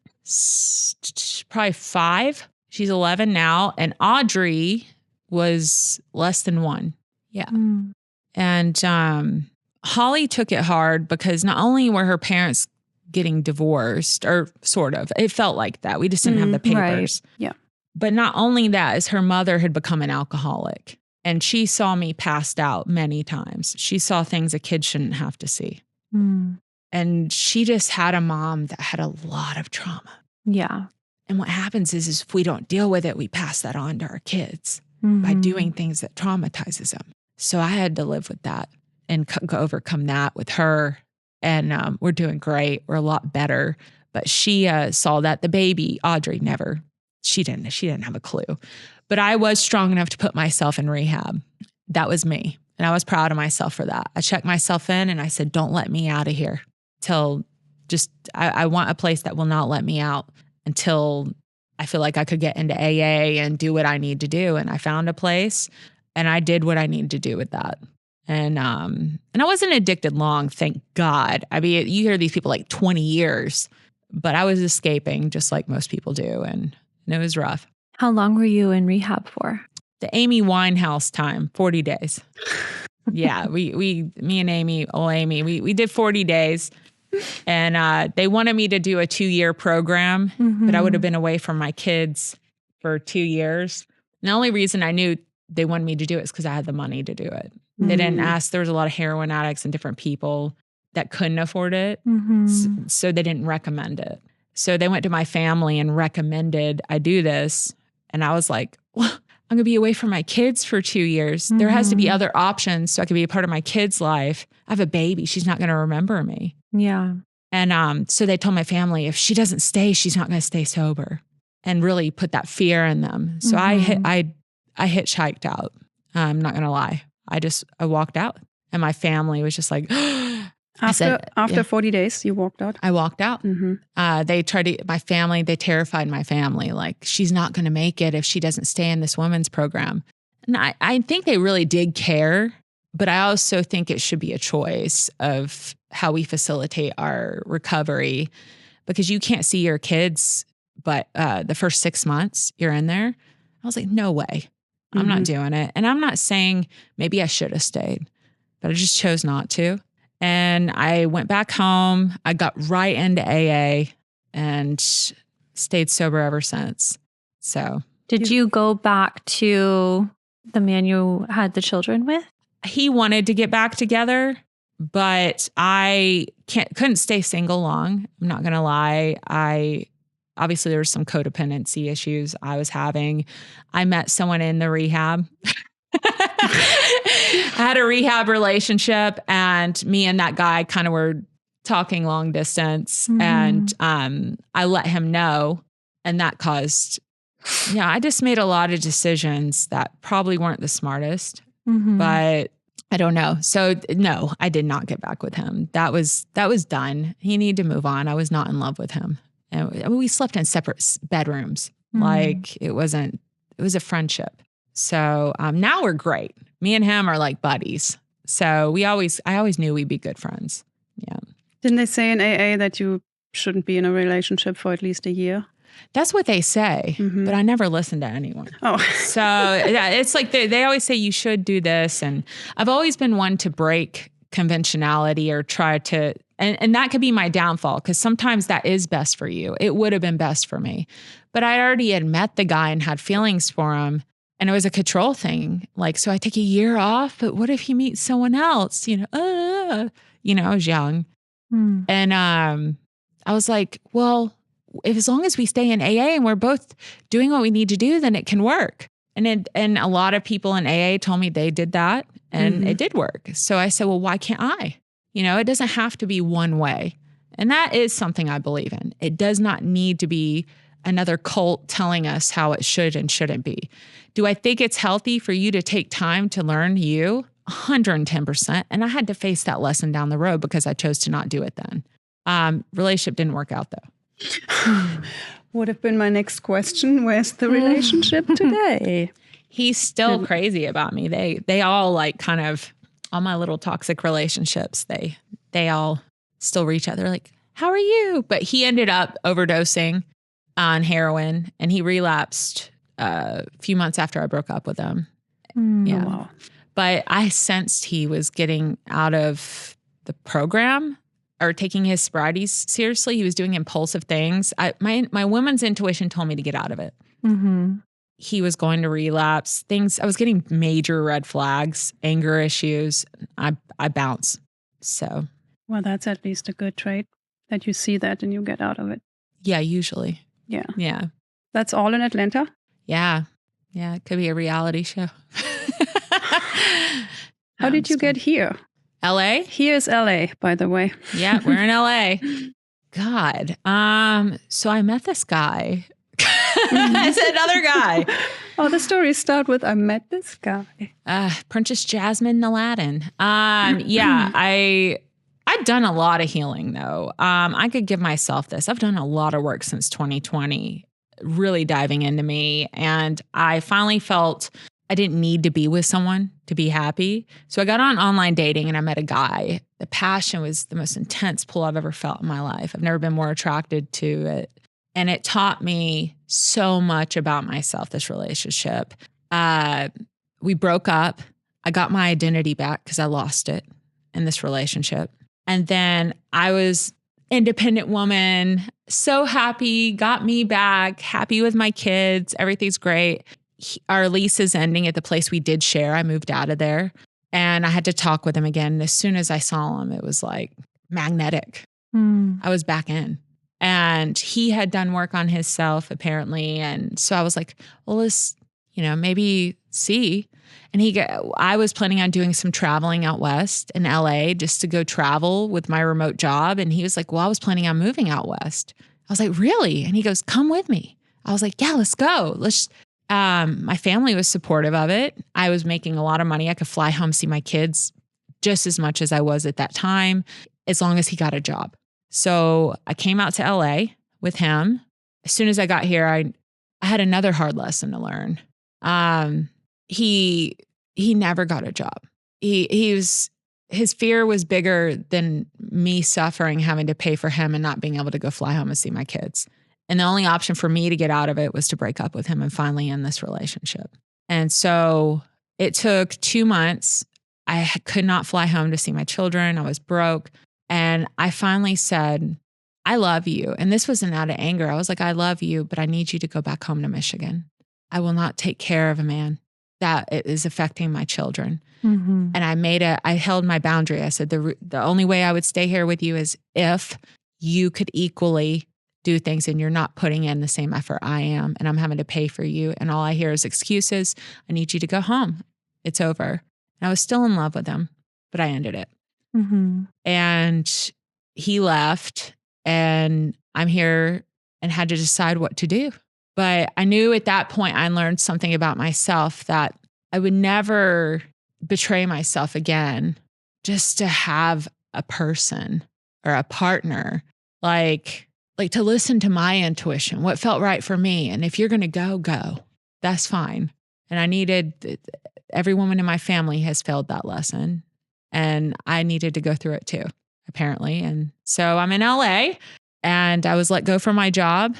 probably 5. She's 11 now. And Audrey was less than 1. Yeah.
Mm.
And Holly took it hard because not only were her parents getting divorced, or sort of, it felt like that. We just didn't have the papers.
Right. Yeah.
But not only that, is her mother had become an alcoholic, and she saw me passed out many times. She saw things a kid shouldn't have to see.
Mm.
And she just had a mom that had a lot of trauma.
Yeah.
And what happens is if we don't deal with it, we pass that on to our kids by doing things that traumatizes them. So I had to live with that and overcome that with her. And we're doing great. We're a lot better. But she saw that the baby, Audrey, never. She didn't have a clue. But I was strong enough to put myself in rehab. That was me. And I was proud of myself for that. I checked myself in and I said, don't let me out of here till I want a place that will not let me out until I feel like I could get into AA and do what I need to do. And I found a place and I did what I needed to do with that. And I wasn't addicted long, thank God. I mean, you hear these people like 20 years, but I was escaping just like most people do. And it was rough.
How long were you in rehab for?
The Amy Winehouse time, 40 days. Yeah, me and Amy, we did 40 days. And they wanted me to do a 2-year program, but I would have been away from my kids for 2 years. And the only reason I knew they wanted me to do it is because I had the money to do it. They didn't ask. There was a lot of heroin addicts and different people that couldn't afford it. So they didn't recommend it. So they went to my family and recommended I do this. And I was like, well, I'm going to be away from my kids for 2 years. There has to be other options so I can be a part of my kid's life. I have a baby. She's not going to remember me.
Yeah.
And so they told my family, if she doesn't stay, she's not going to stay sober, and really put that fear in them. So I hitchhiked out. I'm not going to lie. I walked out, and my family was just like,
After 40 days, you walked out?
I walked out. They terrified my family. Like, she's not going to make it if she doesn't stay in this women's program. And I think they really did care, but I also think it should be a choice of how we facilitate our recovery, because you can't see your kids, but the first 6 months you're in there. I was like, no way. I'm not doing it. And I'm not saying maybe I should have stayed, but I just chose not to. And I went back home. I got right into AA and stayed sober ever since. So,
did you go back to the man you had the children with?
He wanted to get back together, But I couldn't stay single long. I'm not going to lie. Obviously there were some codependency issues I was having. I met someone in the rehab. I had a rehab relationship, and me and that guy kind of were talking long distance, and I let him know, and that caused, I just made a lot of decisions that probably weren't the smartest, but I don't know. So no, I did not get back with him. That was done. He needed to move on. I was not in love with him. And we slept in separate bedrooms. Like it was a friendship. So now we're great. Me and him are like buddies. So I always knew we'd be good friends. Yeah.
Didn't they say in AA that you shouldn't be in a relationship for at least a year?
That's what they say, but I never listen to anyone.
Oh.
So yeah, it's like they always say you should do this. And I've always been one to break conventionality or try to, and that could be my downfall, because sometimes that is best for you. It would have been best for me. But I already had met the guy and had feelings for him. And it was a control thing. Like, so I take a year off, but what if he meets someone else? I was young. And I was like, well, as long as we stay in AA and we're both doing what we need to do, then it can work. And a lot of people in AA told me they did that, and it did work. So I said, well, why can't I? It doesn't have to be one way. And that is something I believe in. It does not need to be another cult telling us how it should and shouldn't be. Do I think it's healthy for you to take time to learn you? 110%. And I had to face that lesson down the road because I chose to not do it then. Relationship didn't work out though.
Would have been my next question. Where's the relationship today?
He's still crazy about me. They all like kind of, all my little toxic relationships, they all still reach out. They're like, how are you? But he ended up overdosing on heroin, and he relapsed a few months after I broke up with him. Yeah. Wow. But I sensed he was getting out of the program or taking his sobriety seriously. He was doing impulsive things. My woman's intuition told me to get out of it. He was going to relapse. I was getting major red flags, anger issues. I bounce. So.
Well, that's at least a good trait, that you see that and you get out of it.
Yeah, usually.
Yeah.
Yeah.
That's all in Atlanta?
Yeah. Yeah, it could be a reality show.
How did you get here?
LA?
Here's LA, by the way.
Yeah, we're in LA. God. So I met this guy. I said another guy.
Oh, the stories start with, I met this guy.
Princess Jasmine Aladdin. Yeah, I've done a lot of healing though. I could give myself this. I've done a lot of work since 2020, really diving into me. And I finally felt I didn't need to be with someone to be happy. So I got on online dating and I met a guy. The passion was the most intense pull I've ever felt in my life. I've never been more attracted to it. And it taught me so much about myself, this relationship. We broke up. I got my identity back because I lost it in this relationship. And then I was independent woman, so happy, got me back, happy with my kids. Everything's great. Our lease is ending at the place we did share. I moved out of there and I had to talk with him again. And as soon as I saw him, it was like magnetic. I was back in. And he had done work on himself apparently. And so I was like, well, let's, maybe see. And I was planning on doing some traveling out west in LA just to go travel with my remote job. And he was like, well, I was planning on moving out west. I was like, really? And he goes, come with me. I was like, yeah, let's go. My family was supportive of it. I was making a lot of money. I could fly home, see my kids just as much as I was at that time, as long as he got a job. So I came out to LA with him. As soon as I got here, I had another hard lesson to learn. He never got a job. His fear was bigger than me suffering, having to pay for him and not being able to go fly home and see my kids. And the only option for me to get out of it was to break up with him and finally end this relationship. And so it took 2 months. I could not fly home to see my children. I was broke. And I finally said, I love you. And this wasn't out of anger. I was like, I love you, but I need you to go back home to Michigan. I will not take care of a man that it is affecting my children.
Mm-hmm.
And I held my boundary. I said, the only way I would stay here with you is if you could equally do things and you're not putting in the same effort I am, and I'm having to pay for you. And all I hear is excuses. I need you to go home. It's over. And I was still in love with him, but I ended it.
Mm-hmm.
And he left, and I'm here and had to decide what to do. But I knew at that point I learned something about myself, that I would never betray myself again just to have a person or a partner, like to listen to my intuition, what felt right for me. And if you're going to go, that's fine. And I needed, every woman in my family has failed that lesson, and I needed to go through it too, apparently. And so I'm in LA, and I was let go from my job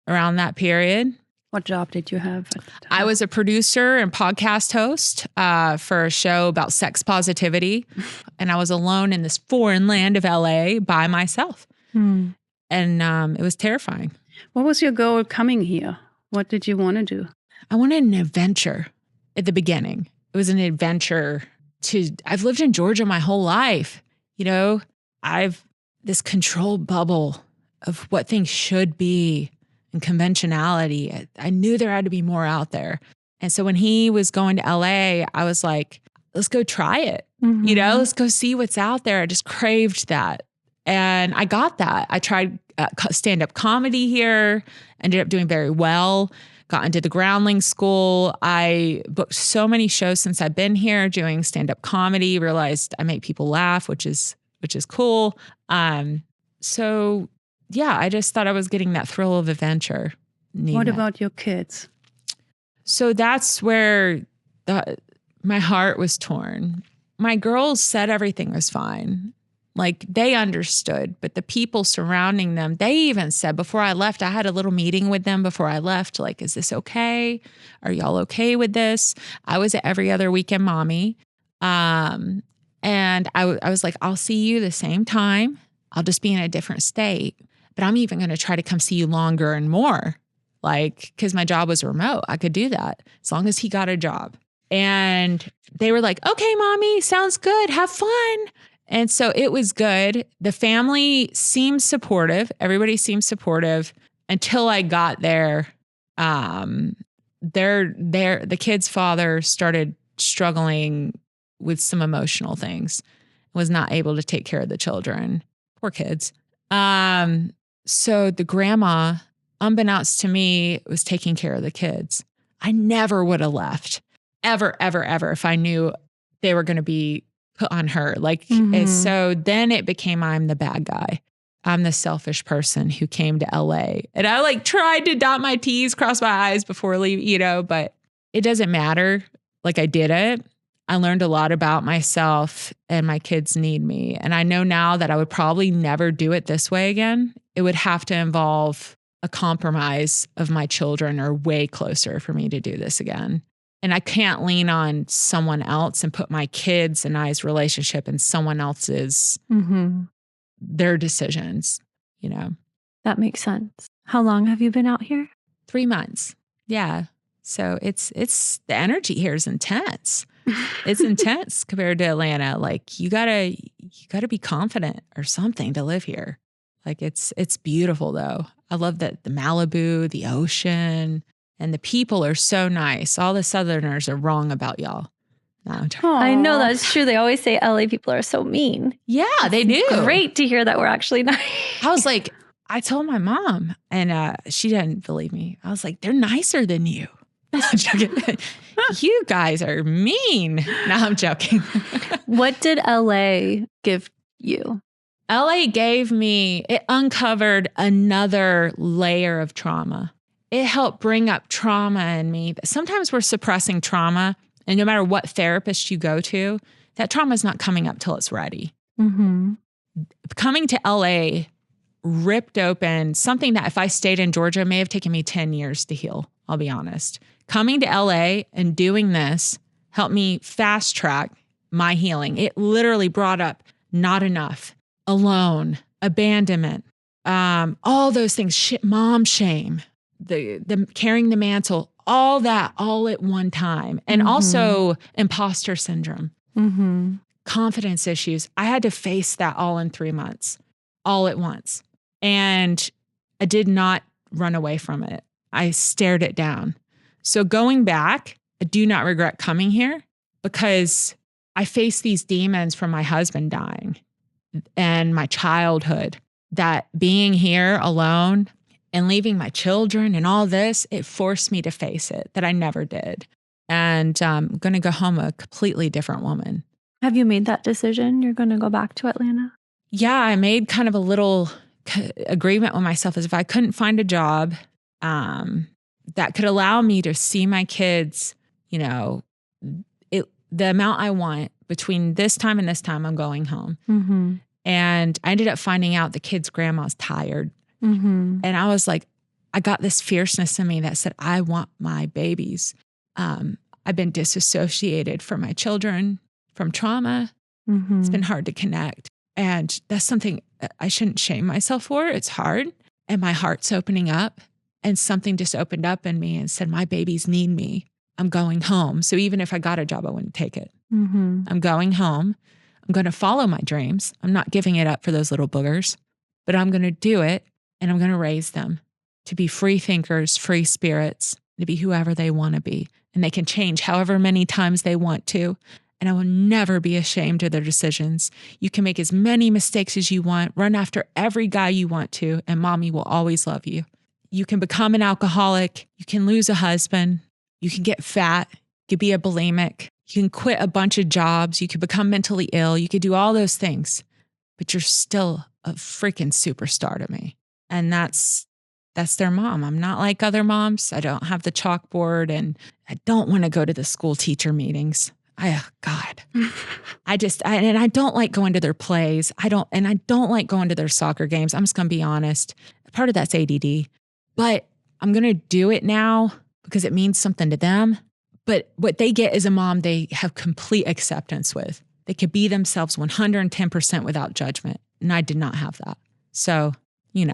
around that period.
What job did you have at the time?
I was a producer and podcast host for a show about sex positivity. And I was alone in this foreign land of LA by myself.
Mm.
And it was terrifying.
What was your goal coming here? What did you want to do?
I wanted an adventure at the beginning. It was an adventure I've lived in Georgia my whole life. You know, I've this control bubble of what things should be and conventionality. I knew there had to be more out there. And so when he was going to LA, I was like, let's go try it.
Mm-hmm.
You know, let's go see what's out there. I just craved that. And I got that. I tried stand-up comedy here, ended up doing very well, got into the Groundling School. I booked so many shows since I've been here doing stand-up comedy, realized I make people laugh, which is cool. So yeah, I just thought I was getting that thrill of adventure.
What about your kids?
So that's where my heart was torn. My girls said everything was fine. Like, they understood, but the people surrounding them, they even said before I left, I had a little meeting with them before I left. Like, is this okay? Are y'all okay with this? I was at every other weekend mommy. And I was like, I'll see you the same time. I'll just be in a different state. But I'm even going to try to come see you longer and more. Like, because my job was remote. I could do that as long as he got a job. And they were like, okay, mommy, sounds good. Have fun. And so it was good. The family seemed supportive. Everybody seemed supportive until I got there. The kid's father started struggling with some emotional things, was not able to take care of the children. Poor kids. So the grandma, unbeknownst to me, was taking care of the kids. I never would have left, ever, ever, ever, if I knew they were going to be put on her. Like, and so then it became, I'm the bad guy. I'm the selfish person who came to LA. And I like tried to dot my T's, cross my I's before leaving, you know, but it doesn't matter. Like, I did it. I learned a lot about myself, and my kids need me. And I know now that I would probably never do it this way again. It would have to involve a compromise of my children, or way closer for me to do this again. And I can't lean on someone else and put my kids and I's relationship in someone else's, their decisions, you know.
That makes sense. How long have you been out here?
3 months. Yeah. So it's the energy here is intense. It's intense compared to Atlanta. Like, you gotta be confident or something to live here. Like, it's beautiful though. I love the Malibu, the ocean, and the people are so nice. All the Southerners are wrong about y'all. No,
I know that's true. They always say LA people are so mean.
Yeah, they do.
Great to hear that we're actually nice.
I was like, I told my mom, and she didn't believe me. I was like, they're nicer than you. I'm joking. You guys are mean. No, I'm joking.
What did LA give you?
LA gave me, it uncovered another layer of trauma. It helped bring up trauma in me. Sometimes we're suppressing trauma, and no matter what therapist you go to, that trauma is not coming up till it's ready. Coming to LA ripped open something that if I stayed in Georgia, may have taken me 10 years to heal. I'll be honest. Coming to LA and doing this helped me fast track my healing. It literally brought up not enough, alone, abandonment, all those things, mom shame, the carrying the mantle, all that all at one time. And also imposter syndrome, confidence issues. I had to face that all in 3 months, all at once. And I did not run away from it. I stared it down. So going back, I do not regret coming here because I faced these demons from my husband dying and my childhood, that being here alone and leaving my children and all this, it forced me to face it, that I never did. And I'm going to go home a completely different woman.
Have you made that decision? You're going to go back to Atlanta?
Yeah, I made kind of a little agreement with myself as if I couldn't find a job that could allow me to see my kids, you know, the amount I want between this time and this time, I'm going home. And I ended up finding out the kid's grandma's tired. And I was like, I got this fierceness in me that said, I want my babies. I've been disassociated from my children, from trauma. It's been hard to connect. And that's something I shouldn't shame myself for. It's hard. And my heart's opening up. And something just opened up in me and said, my babies need me. I'm going home. So even if I got a job, I wouldn't take it. I'm going home. I'm going to follow my dreams. I'm not giving it up for those little boogers, but I'm going to do it. And I'm going to raise them to be free thinkers, free spirits, to be whoever they want to be. And they can change however many times they want to. And I will never be ashamed of their decisions. You can make as many mistakes as you want, run after every guy you want to, and mommy will always love you. You can become an alcoholic. You can lose a husband. You can get fat. You could be a bulimic. You can quit a bunch of jobs. You could become mentally ill. You could do all those things, but you're still a freaking superstar to me. And that's their mom. I'm not like other moms. I don't have the chalkboard and I don't want to go to the school teacher meetings. God, I don't like going to their plays. I don't like going to their soccer games. I'm just going to be honest. Part of that's ADD, but I'm going to do it now because it means something to them. But what they get as a mom, they have complete acceptance with. They could be themselves 110% without judgment. And I did not have that. So, you know.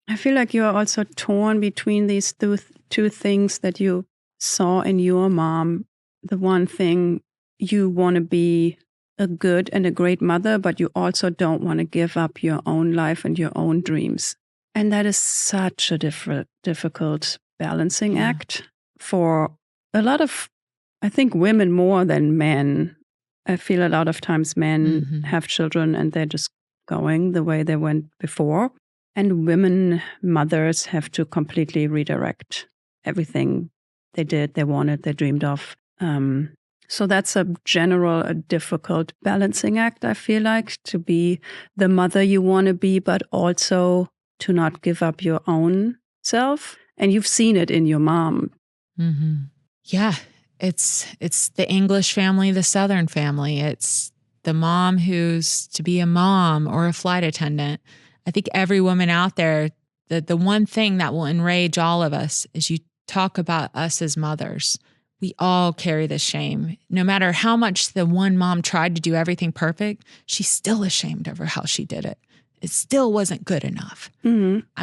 I feel like you are also torn between these two things that you saw in your mom. The one thing, you want to be a good and a great mother, but you also don't want to give up your own life and your own dreams. And that is such a difficult balancing act for a lot of, I think, women more than men. I feel a lot of times men have children and they're just going the way they went before. And women, mothers, have to completely redirect everything they did, they wanted, they dreamed of. So that's a difficult balancing act, I feel like, to be the mother you want to be, but also to not give up your own self. And you've seen it in your mom.
Yeah, it's the English family, the Southern family. It's the mom who's to be a mom or a flight attendant. I think every woman out there, the one thing that will enrage all of us is you talk about us as mothers. We all carry this shame. No matter how much the one mom tried to do everything perfect, she's still ashamed of how she did it. It still wasn't good enough. I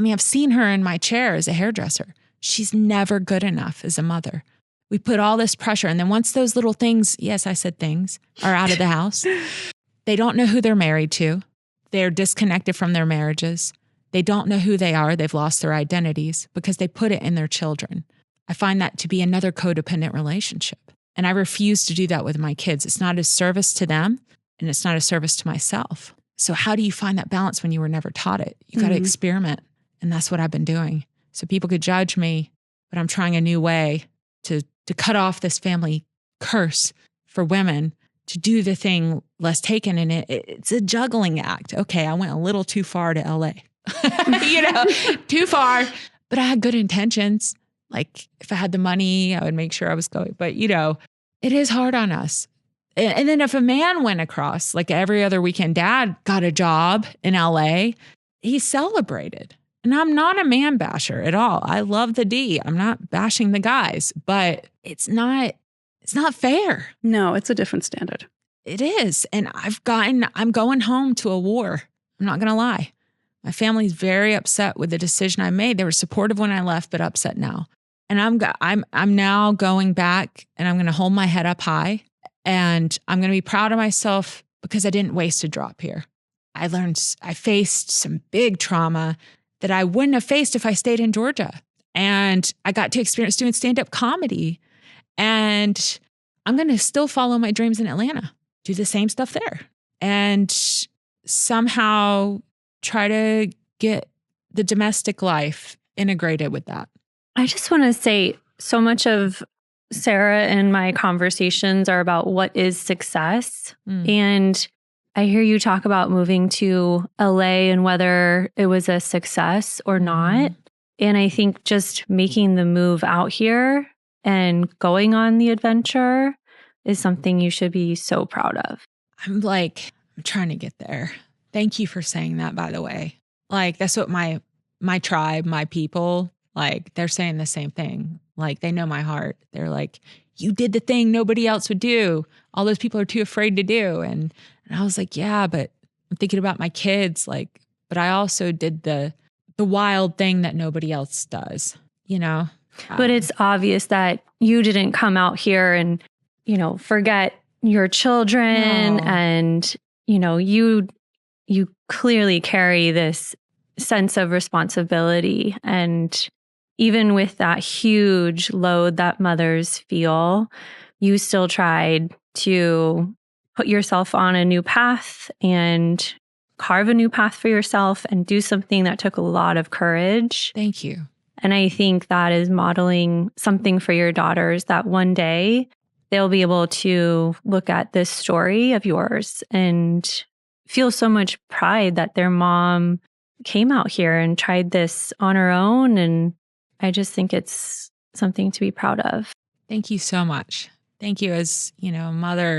mean, I've seen her in my chair as a hairdresser. She's never good enough as a mother. We put all this pressure. And then once those little things, yes, I said things, are out of the house, they don't know who they're married to. They're disconnected from their marriages. They don't know who they are. They've lost their identities because they put it in their children. I find that to be another codependent relationship. And I refuse to do that with my kids. It's not a service to them and it's not a service to myself. So how do you find that balance when you were never taught it? You got to experiment. And that's what I've been doing. So people could judge me, but I'm trying a new way to cut off this family curse for women, to do the thing less taken in it. It's a juggling act. Okay, I went a little too far to LA, too far, but I had good intentions. Like if I had the money, I would make sure I was going. But, it is hard on us. And then if a man went across, like every other weekend dad got a job in LA, he's celebrated. And I'm not a man basher at all. I love the D. I'm not bashing the guys, but it's not fair.
No, it's a different standard.
It is. And I'm going home to a war. I'm not going to lie. My family's very upset with the decision I made. They were supportive when I left, but upset now. And I'm now going back and I'm going to hold my head up high and I'm going to be proud of myself because I didn't waste a drop here. I faced some big trauma that I wouldn't have faced if I stayed in Georgia. And I got to experience doing stand-up comedy. And I'm going to still follow my dreams in Atlanta, do the same stuff there, and somehow try to get the domestic life integrated with that.
I just want to say so much of Sarah and my conversations are about what is success. And I hear you talk about moving to LA and whether it was a success or not. And I think just making the move out here and going on the adventure is something you should be so proud of.
I'm trying to get there. Thank you for saying that, by the way. Like, that's what my tribe, my people, like, they're saying the same thing. Like, they know my heart. They're like, you did the thing nobody else would do. All those people are too afraid to do. And I was like, yeah, but I'm thinking about my kids. Like, but I also did the wild thing that nobody else does, you know?
But it's obvious that you didn't come out here and, you know, forget your children.
No.
And, you know, you clearly carry this sense of responsibility. And even with that huge load that mothers feel, you still tried to put yourself on a new path and carve a new path for yourself and do something that took a lot of courage.
Thank you.
And I think that is modeling something for your daughters that one day they'll be able to look at this story of yours and feel so much pride that their mom came out here and tried this on her own. And I just think it's something to be proud of.
Thank you so much. Thank you. As, you know,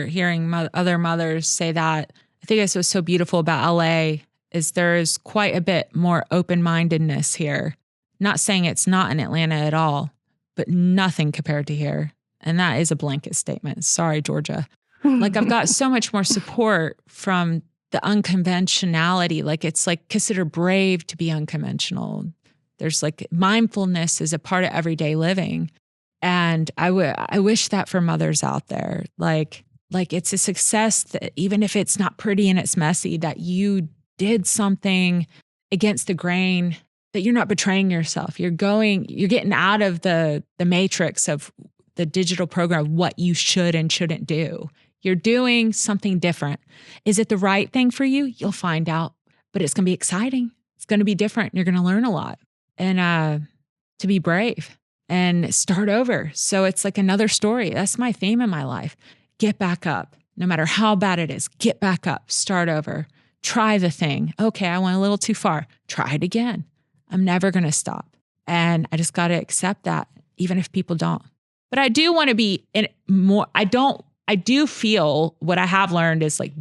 hearing other mothers say that, I think that's what's so beautiful about LA is there's quite a bit more open-mindedness here. Not saying it's not in Atlanta at all, but nothing compared to here. And that is a blanket statement. Sorry, Georgia. Like, I've got so much more support from the unconventionality. Like, it's like considered brave to be unconventional. There's like mindfulness is a part of everyday living. And I wish that for mothers out there. Like it's a success that even if it's not pretty and it's messy, that you did something against the grain, that you're not betraying yourself. You're getting out of the matrix of the digital program of what you should and shouldn't do. You're doing something different. Is it the right thing for you? You'll find out, but it's going to be exciting. It's going to be different. You're going to learn a lot and to be brave and start over. So it's like another story. That's my theme in my life. Get back up. No matter how bad it is, get back up, start over, try the thing. Okay, I went a little too far. Try it again. I'm never going to stop. And I just got to accept that, even if people don't. But I do want to be in more. I do feel what I have learned is like,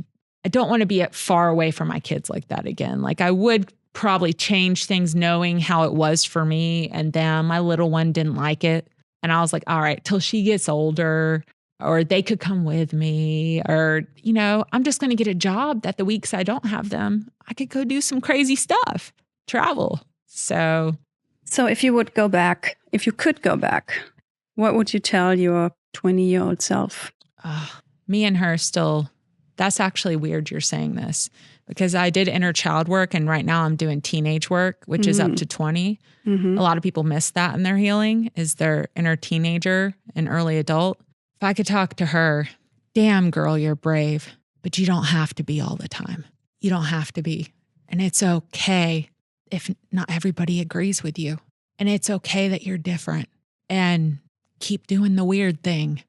I don't want to be far away from my kids like that again. Like, I would probably change things knowing how it was for me and them. My little one didn't like it. And I was like, all right, till she gets older, or they could come with me, or, you know, I'm just going to get a job that the weeks I don't have them, I could go do some crazy stuff, travel. So
if you could go back, what would you tell your 20-year-old self?
Me and her still, that's actually weird you're saying this, because I did inner child work and right now I'm doing teenage work, which is up to 20. A lot of people miss that in their healing, is their inner teenager and early adult. If I could talk to her, damn girl, you're brave, but you don't have to be all the time. You don't have to be. And it's okay if not everybody agrees with you. And it's okay that you're different, and keep doing the weird thing.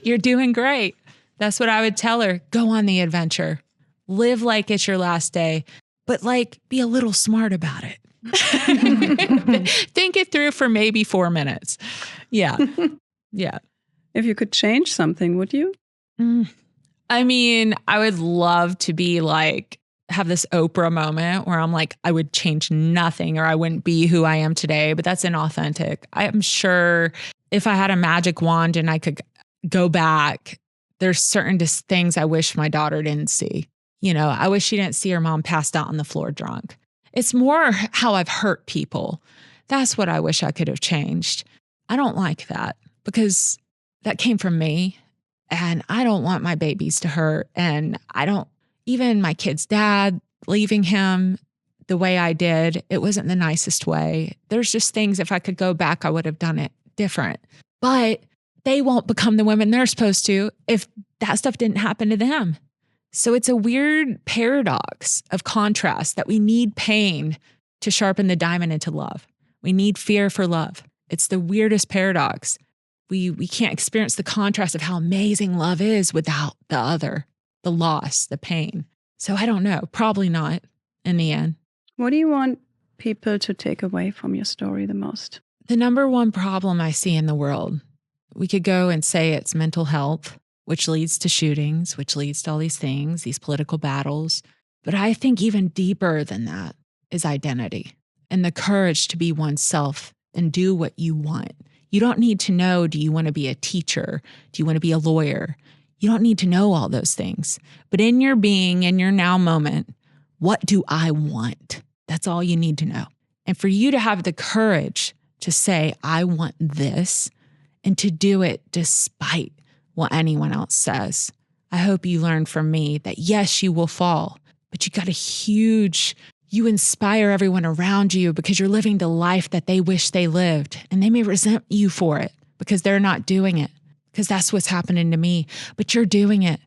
You're doing great. That's what I would tell her. Go on the adventure. Live like it's your last day, but like, be a little smart about it. Think it through for maybe 4 minutes. Yeah. Yeah.
If you could change something, would you?
I mean, I would love to be like, have this Oprah moment where I'm like, I would change nothing or I wouldn't be who I am today, but that's inauthentic. I am sure if I had a magic wand and I could go back, there's certain things I wish my daughter didn't see. You know, I wish she didn't see her mom passed out on the floor drunk. It's more how I've hurt people. That's what I wish I could have changed. I don't like that because that came from me and I don't want my babies to hurt. And even my kid's dad, leaving him the way I did, it wasn't the nicest way. There's just things, if I could go back, I would have done it different. But they won't become the women they're supposed to if that stuff didn't happen to them. So it's a weird paradox of contrast that we need pain to sharpen the diamond into love. We need fear for love. It's the weirdest paradox. We can't experience the contrast of how amazing love is without the other, the loss, the pain. So I don't know, probably not in the end.
What do you want people to take away from your story the most?
The number one problem I see in the world, we could go and say it's mental health, which leads to shootings, which leads to all these things, these political battles. But I think even deeper than that is identity and the courage to be oneself and do what you want. You don't need to know, do you want to be a teacher? Do you want to be a lawyer? You don't need to know all those things. But in your being, in your now moment, what do I want? That's all you need to know. And for you to have the courage to say, I want this, and to do it despite what anyone else says. I hope you learn from me that yes, you will fall, but you inspire everyone around you because you're living the life that they wish they lived. And they may resent you for it because they're not doing it, because that's what's happening to me, but you're doing it.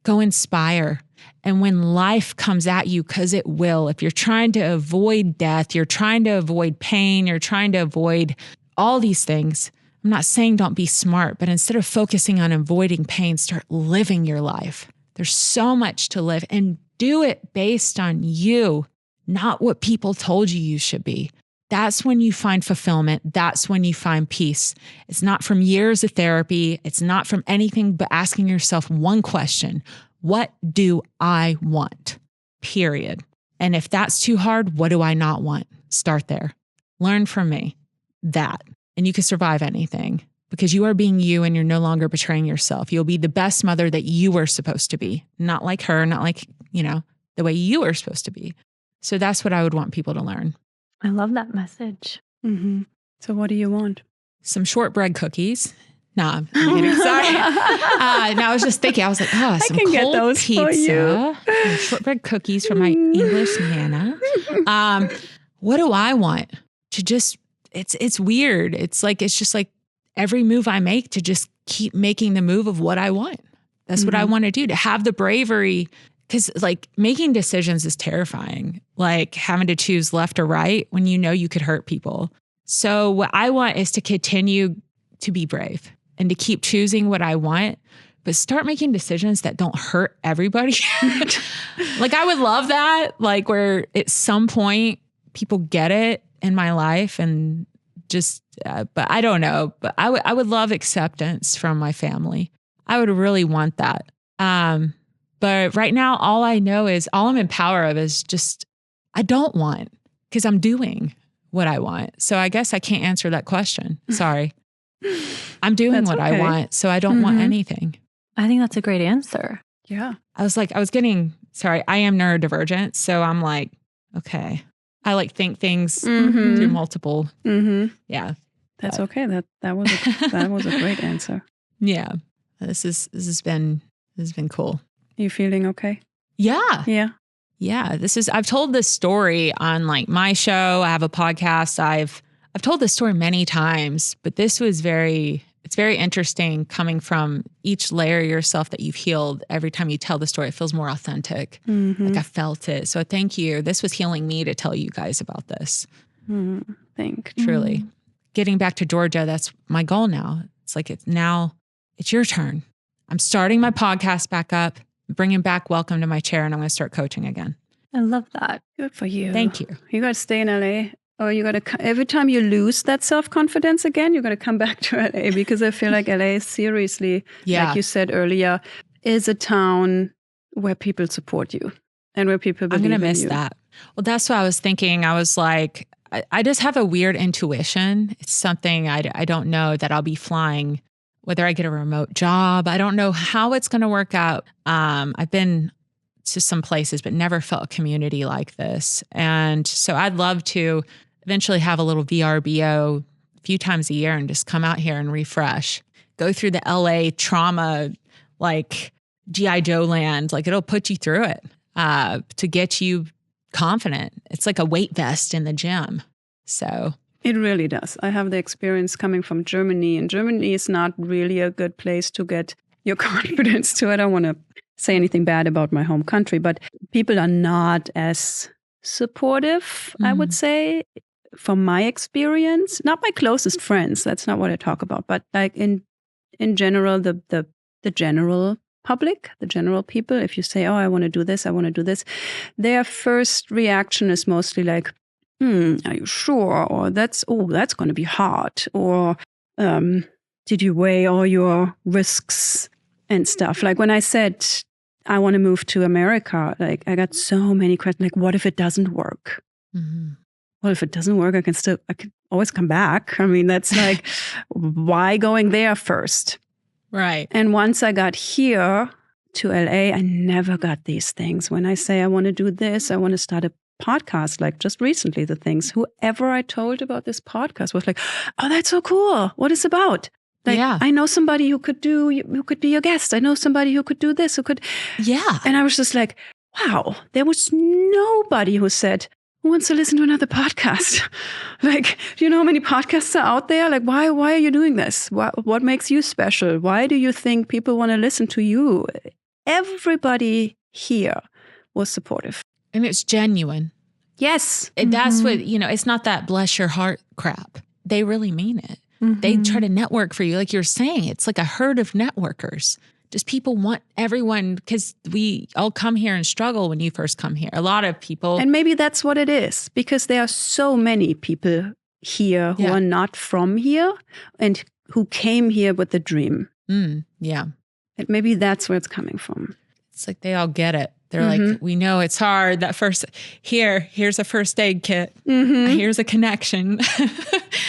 Go inspire. And when life comes at you, because it will, if you're trying to avoid death, you're trying to avoid pain, you're trying to avoid all these things. I'm not saying don't be smart, but instead of focusing on avoiding pain, start living your life. There's so much to live, and do it based on you, not what people told you should be. That's when you find fulfillment. That's when you find peace. It's not from years of therapy. It's not from anything but asking yourself one question. What do I want? Period. And if that's too hard, what do I not want? Start there. Learn from me that. And you can survive anything because you are being you and you're no longer betraying yourself. You'll be the best mother that you were supposed to be. Not like her, not like, the way you were supposed to be. So that's what I would want people to learn.
I love that message.
Mm-hmm. So what do you want?
Some shortbread cookies. No, I'm kidding. Sorry. No, I was just thinking. I was like, some cold
get those
pizza, and shortbread cookies from my English Nana. What do I want? To just, it's weird. It's just like every move I make to just keep making the move of what I want. That's what I want to do, to have the bravery. Because making decisions is terrifying, like having to choose left or right when you could hurt people. So what I want is to continue to be brave and to keep choosing what I want, but start making decisions that don't hurt everybody. I would love that, where at some point people get it in my life and just, but I don't know. But I would love acceptance from my family. I would really want that. But right now, all I'm in power of is just, I don't want, because I'm doing what I want. So I guess I can't answer that question. Sorry. I'm doing what I want. So I don't want anything.
I think that's a great answer.
Yeah.
I am neurodivergent. So I'm like, okay. I think things through multiple.
Mm-hmm.
Yeah.
That's okay. That was a great answer.
Yeah. This has been cool.
You feeling okay?
Yeah.
Yeah.
Yeah. I've told this story on my show. I have a podcast. I've told this story many times, but this was it's very interesting coming from each layer of yourself that you've healed. Every time you tell the story, it feels more authentic.
Mm-hmm.
I felt it. So thank you. This was healing me to tell you guys about this. Truly. Getting back to Georgia, that's my goal now. It's your turn. I'm starting my podcast back up, bringing back Welcome to My Chair, and I'm going to start coaching again.
I love that.
Good for you.
Thank you.
You got to stay in LA, or you got to, every time you lose that self-confidence again, you got to come back to LA, because I feel like LA, seriously, like you said earlier, is a town where people support you and where people believe in you.
I'm going to miss that. Well, that's what I was thinking. I was like, I just have a weird intuition. It's something I don't know that I'll be flying, whether I get a remote job. I don't know how it's going to work out. I've been to some places, but never felt a community like this. And so I'd love to eventually have a little VRBO a few times a year and just come out here and refresh. Go through the LA trauma, like G.I. Joe land. Like it'll put you through it to get you confident. It's like a weight vest in the gym. So
it really does. I have the experience coming from Germany, and Germany is not really a good place to get your confidence to. I don't want to say anything bad about my home country, but people are not as supportive, I would say, from my experience. Not my closest friends. That's not what I talk about. But like in general, the general public, the general people, if you say, oh, I want to do this, I want to do this, their first reaction is mostly like, are you sure? Or that's going to be hard. Or did you weigh all your risks and stuff? Like when I said, I want to move to America, like I got so many questions, like, what if it doesn't work? Well, if it doesn't work, I can always come back. I mean, that's like, why going there first?
Right.
And once I got here to LA, I never got these things. When I say I want to do this, I want to start a podcast, like just recently, the things, whoever I told about this podcast was like, oh, that's so cool. What is it about? Like,
yeah.
I know somebody who could be your guest. I know somebody who could do this,
Yeah.
And I was just like, wow, there was nobody who said, who wants to listen to another podcast? Like, do you know how many podcasts are out there? Like, why are you doing this? What makes you special? Why do you think people want to listen to you? Everybody here was supportive.
And it's genuine.
Yes.
That's what, it's not that bless your heart crap. They really mean it. They try to network for you. Like you're saying, it's like a herd of networkers. Just people want everyone, because we all come here and struggle when you first come here. A lot of people.
And maybe that's what it is, because there are so many people here who are not from here and who came here with a dream.
Yeah.
And maybe that's where it's coming from.
It's like they all get it. They're like, we know it's hard. That here's a first aid kit. Here's a connection.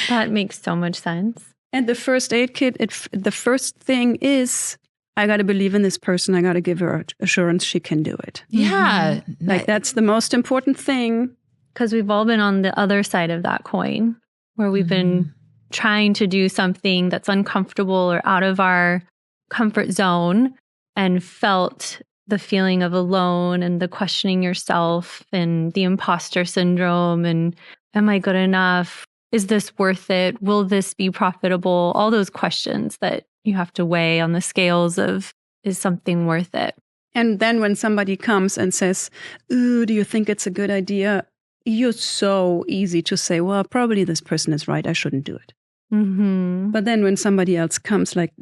That makes so much sense.
And the first aid kit, the first thing is, I got to believe in this person. I got to give her assurance she can do it.
Yeah.
Like that's the most important thing.
Because we've all been on the other side of that coin, where we've been trying to do something that's uncomfortable or out of our comfort zone and felt the feeling of alone and the questioning yourself and the imposter syndrome and am I good enough? Is this worth it? Will this be profitable? All those questions that you have to weigh on the scales of, is something worth it?
And then when somebody comes and says, ooh, do you think it's a good idea? You're so easy to say, well, probably this person is right. I shouldn't do it. But then when somebody else comes, like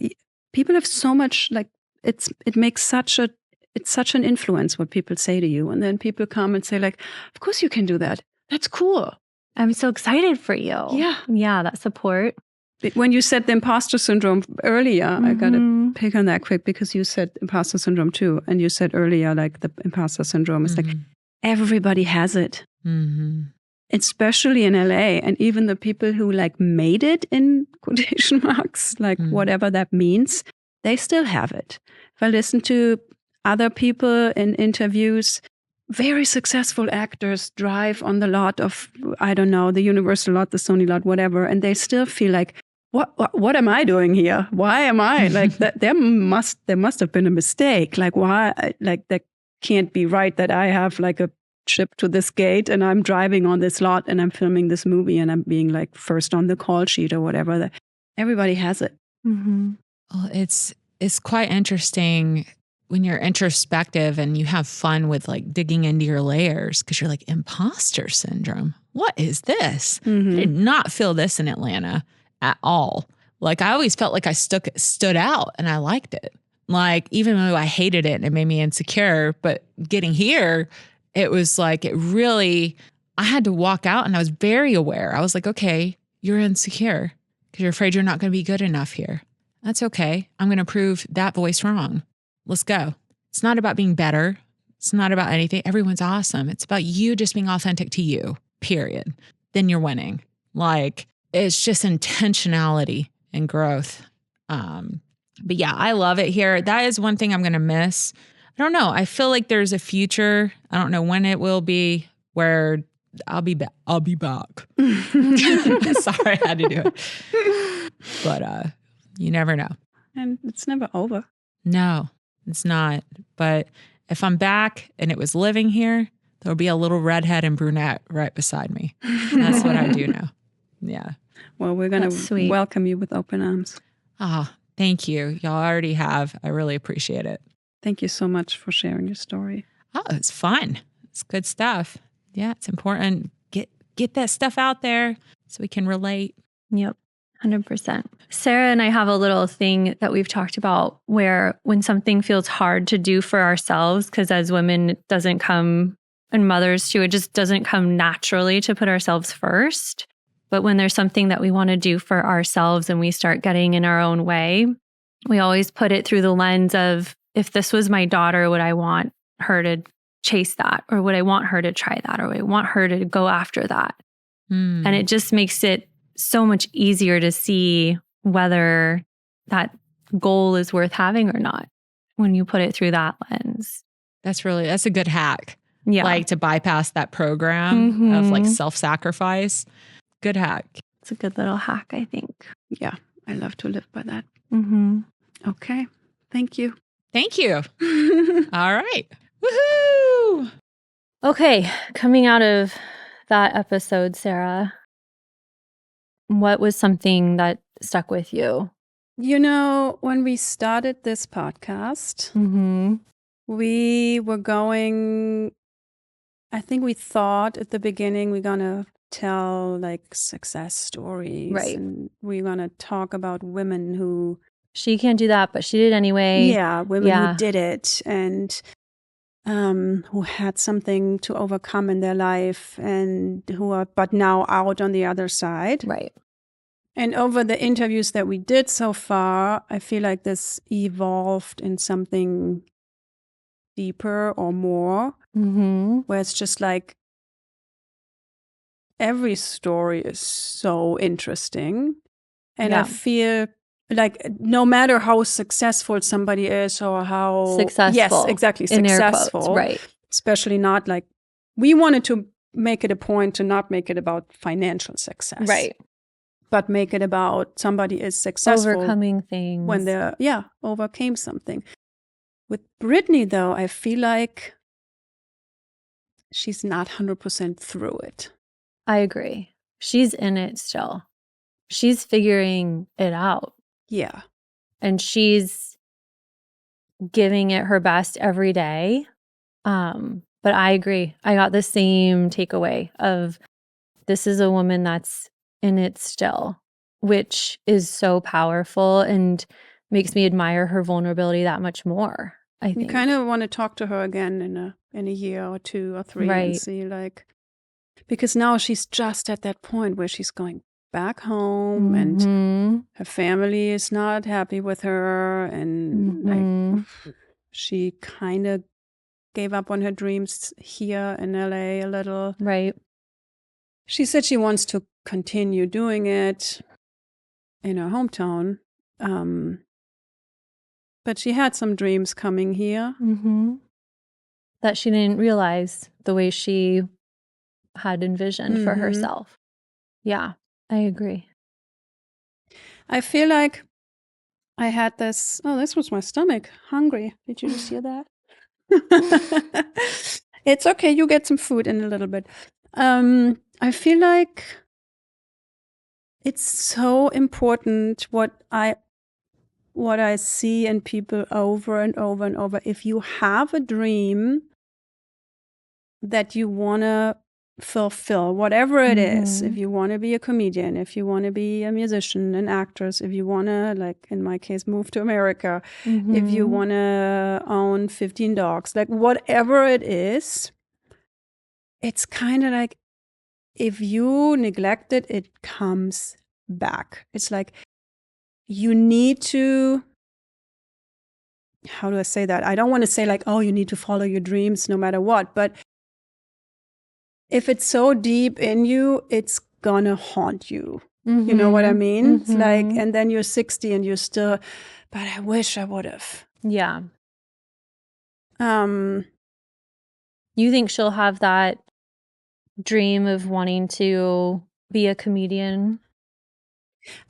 people have so much, like it makes such an influence what people say to you. And then people come and say like, of course you can do that. That's cool.
I'm so excited for you.
Yeah.
Yeah, that support.
When you said the imposter syndrome earlier, I got to pick on that quick because you said imposter syndrome too. And you said earlier, like the imposter syndrome is like, everybody has it. Especially in LA. And even the people who like made it in quotation marks, like whatever that means, they still have it. If I listen to other people in interviews, very successful actors drive on the lot of, I don't know, the Universal lot, the Sony lot, whatever, and they still feel like, what am I doing here? Why am I like that? There must have been a mistake. Like why? Like that can't be right. That I have like a chip to this gate and I'm driving on this lot and I'm filming this movie and I'm being like first on the call sheet or whatever. Everybody has it.
Well, it's quite interesting when you're introspective and you have fun with like digging into your layers, because you're like, imposter syndrome. What is this? I did not feel this in Atlanta at all. Like I always felt like I stood out and I liked it. Like even though I hated it and it made me insecure, but getting here, it was like, I had to walk out and I was very aware. I was like, okay, you're insecure because you're afraid you're not going to be good enough here. That's okay. I'm going to prove that voice wrong. Let's go. It's not about being better. It's not about anything. Everyone's awesome. It's about you just being authentic to you, period. Then you're winning. Like it's just intentionality and growth. But yeah, I love it here. That is one thing I'm going to miss. I don't know. I feel like there's a future. I don't know when it will be, where I'll be back. I'll be back. Sorry, I had to do it. But you never know.
And it's never over.
No, it's not. But if I'm back and it was living here, there'll be a little redhead and brunette right beside me. That's what I do now. Yeah.
Well, we're going to welcome you with open arms.
Thank you. Y'all already have. I really appreciate it.
Thank you so much for sharing your story.
Oh, it's fun. It's good stuff. Yeah, it's important. Get that stuff out there so we can relate.
Yep. 100%. Sarah and I have a little thing that we've talked about where when something feels hard to do for ourselves, because as women, it doesn't come, and mothers too, it just doesn't come naturally to put ourselves first. But when there's something that we want to do for ourselves and we start getting in our own way, we always put it through the lens of, if this was my daughter, would I want her to chase that? Or would I want her to try that? Or would I want her to go after that? And it just makes it so much easier to see whether that goal is worth having or not when you put it through that lens.
That's a good hack.
Yeah.
Like to bypass that program of like self-sacrifice. Good hack.
It's a good little hack, I think.
Yeah. I love to live by that.
Mm-hmm.
Okay. Thank you.
Thank you. All right. Woohoo!
Okay. Coming out of that episode, Sarah, what was something that stuck with you?
You know, when we started this podcast, we were going, I think we thought at the beginning we're going to tell like success stories.
Right.
And we're going to talk about women who...
She can't do that, but she did anyway.
Yeah, women who did it and who had something to overcome in their life and who are but now out on the other side.
Right.
And over the interviews that we did so far, I feel like this evolved in something deeper or more, where it's just like every story is so interesting. And I feel like no matter how successful somebody is or how...
Successful.
Yes, exactly. Successful.
Quotes, right.
Especially not like... We wanted to make it a point to not make it about financial success.
Right.
But make it about somebody is successful.
Overcoming things.
When they're, overcame something. With Brittany, though, I feel like she's not 100% through it.
I agree. She's in it still. She's figuring it out.
Yeah.
And she's giving it her best every day. But I agree. I got the same takeaway of this is a woman that's in it still, which is so powerful and makes me admire her vulnerability that much more. I think
you kind of want to talk to her again in a year or 2 or 3 and see like, because now she's just at that point where she's going back home and her family is not happy with her and like she kind of gave up on her dreams here in LA a little.
Right.
She said she wants to continue doing it in her hometown. But she had some dreams coming here.
That she didn't realize the way she had envisioned for herself. Yeah, I agree.
I feel like I had this... Oh, this was my stomach. Hungry. Did you just hear that? It's okay. You get some food in a little bit. I feel like it's so important what I see in people over and over and over. If you have a dream that you want to fulfill, whatever it is, if you want to be a comedian, if you want to be a musician, an actress, if you want to, like in my case, move to America, if you want to own 15 dogs, like whatever it is, it's kind of like if you neglect it, it comes back. It's like you need to, how do I say that? I don't want to say like, oh, you need to follow your dreams no matter what. But if it's so deep in you, it's gonna haunt you. You know what I mean? It's like, and then you're 60 and you're still, but I wish I would have.
Yeah. You think she'll have that dream of wanting to be a comedian?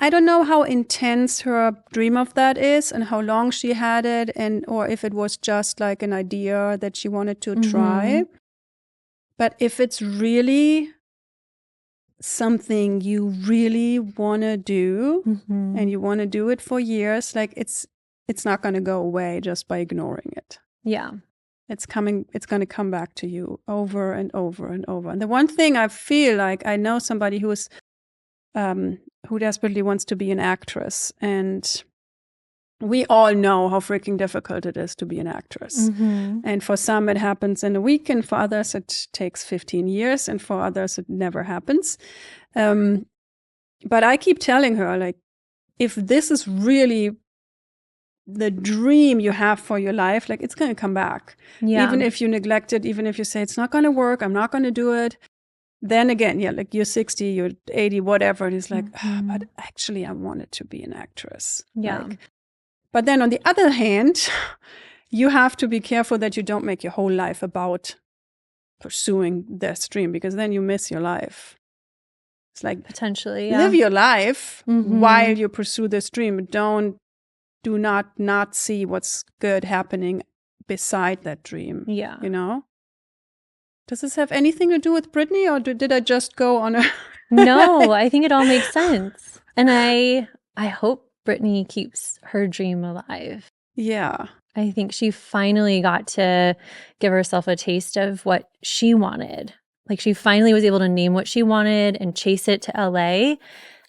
I don't know how intense her dream of that is and how long she had it, and or if it was just like an idea that she wanted to try. But if it's really something you really want to do and you want to do it for years, like it's not going to go away just by ignoring it.
Yeah.
It's going to come back to you over and over and over. And the one thing I feel like, I know somebody who desperately wants to be an actress, and we all know how freaking difficult it is to be an actress. And for some it happens in a week, and for others it takes 15 years, and for others it never happens. But I keep telling her, like, if this is really the dream you have for your life, like, it's going to come back.
Yeah.
Even if you neglect it, even if you say it's not going to work, I'm not going to do it. Then again, yeah, like you're 60, you're 80, whatever. And it's like, but actually I wanted to be an actress.
Yeah.
Like, but then on the other hand, you have to be careful that you don't make your whole life about pursuing this dream, because then you miss your life. It's like,
potentially, yeah.
Live your life while you pursue this dream. Do not see what's good happening beside that dream.
Yeah.
You know? Does this have anything to do with Brittany, or did I just go on a...
No, I think it all makes sense. And I hope Brittany keeps her dream alive.
Yeah.
I think she finally got to give herself a taste of what she wanted. Like, she finally was able to name what she wanted and chase it to LA.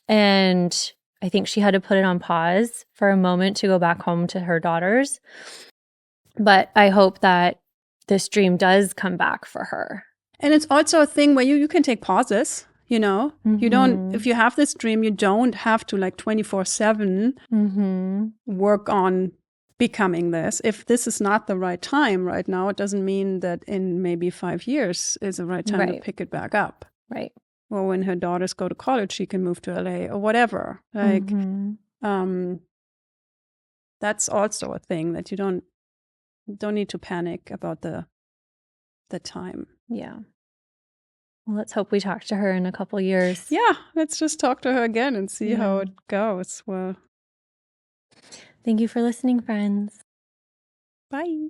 And I think she had to put it on pause for a moment to go back home to her daughters. But I hope that this dream does come back for her.
And it's also a thing where you can take pauses, you know? You don't, if you have this dream, you don't have to like 24/7 work on becoming this. If this is not the right time right now, it doesn't mean that in maybe 5 years is the right time to pick it back up.
Right.
Or when her daughters go to college, she can move to LA or whatever. Like, that's also a thing that you don't need to panic about the time.
Yeah. Well, let's hope we talk to her in a couple years.
Yeah, let's just talk to her again and see how it goes. Well,
thank you for listening, friends.
Bye.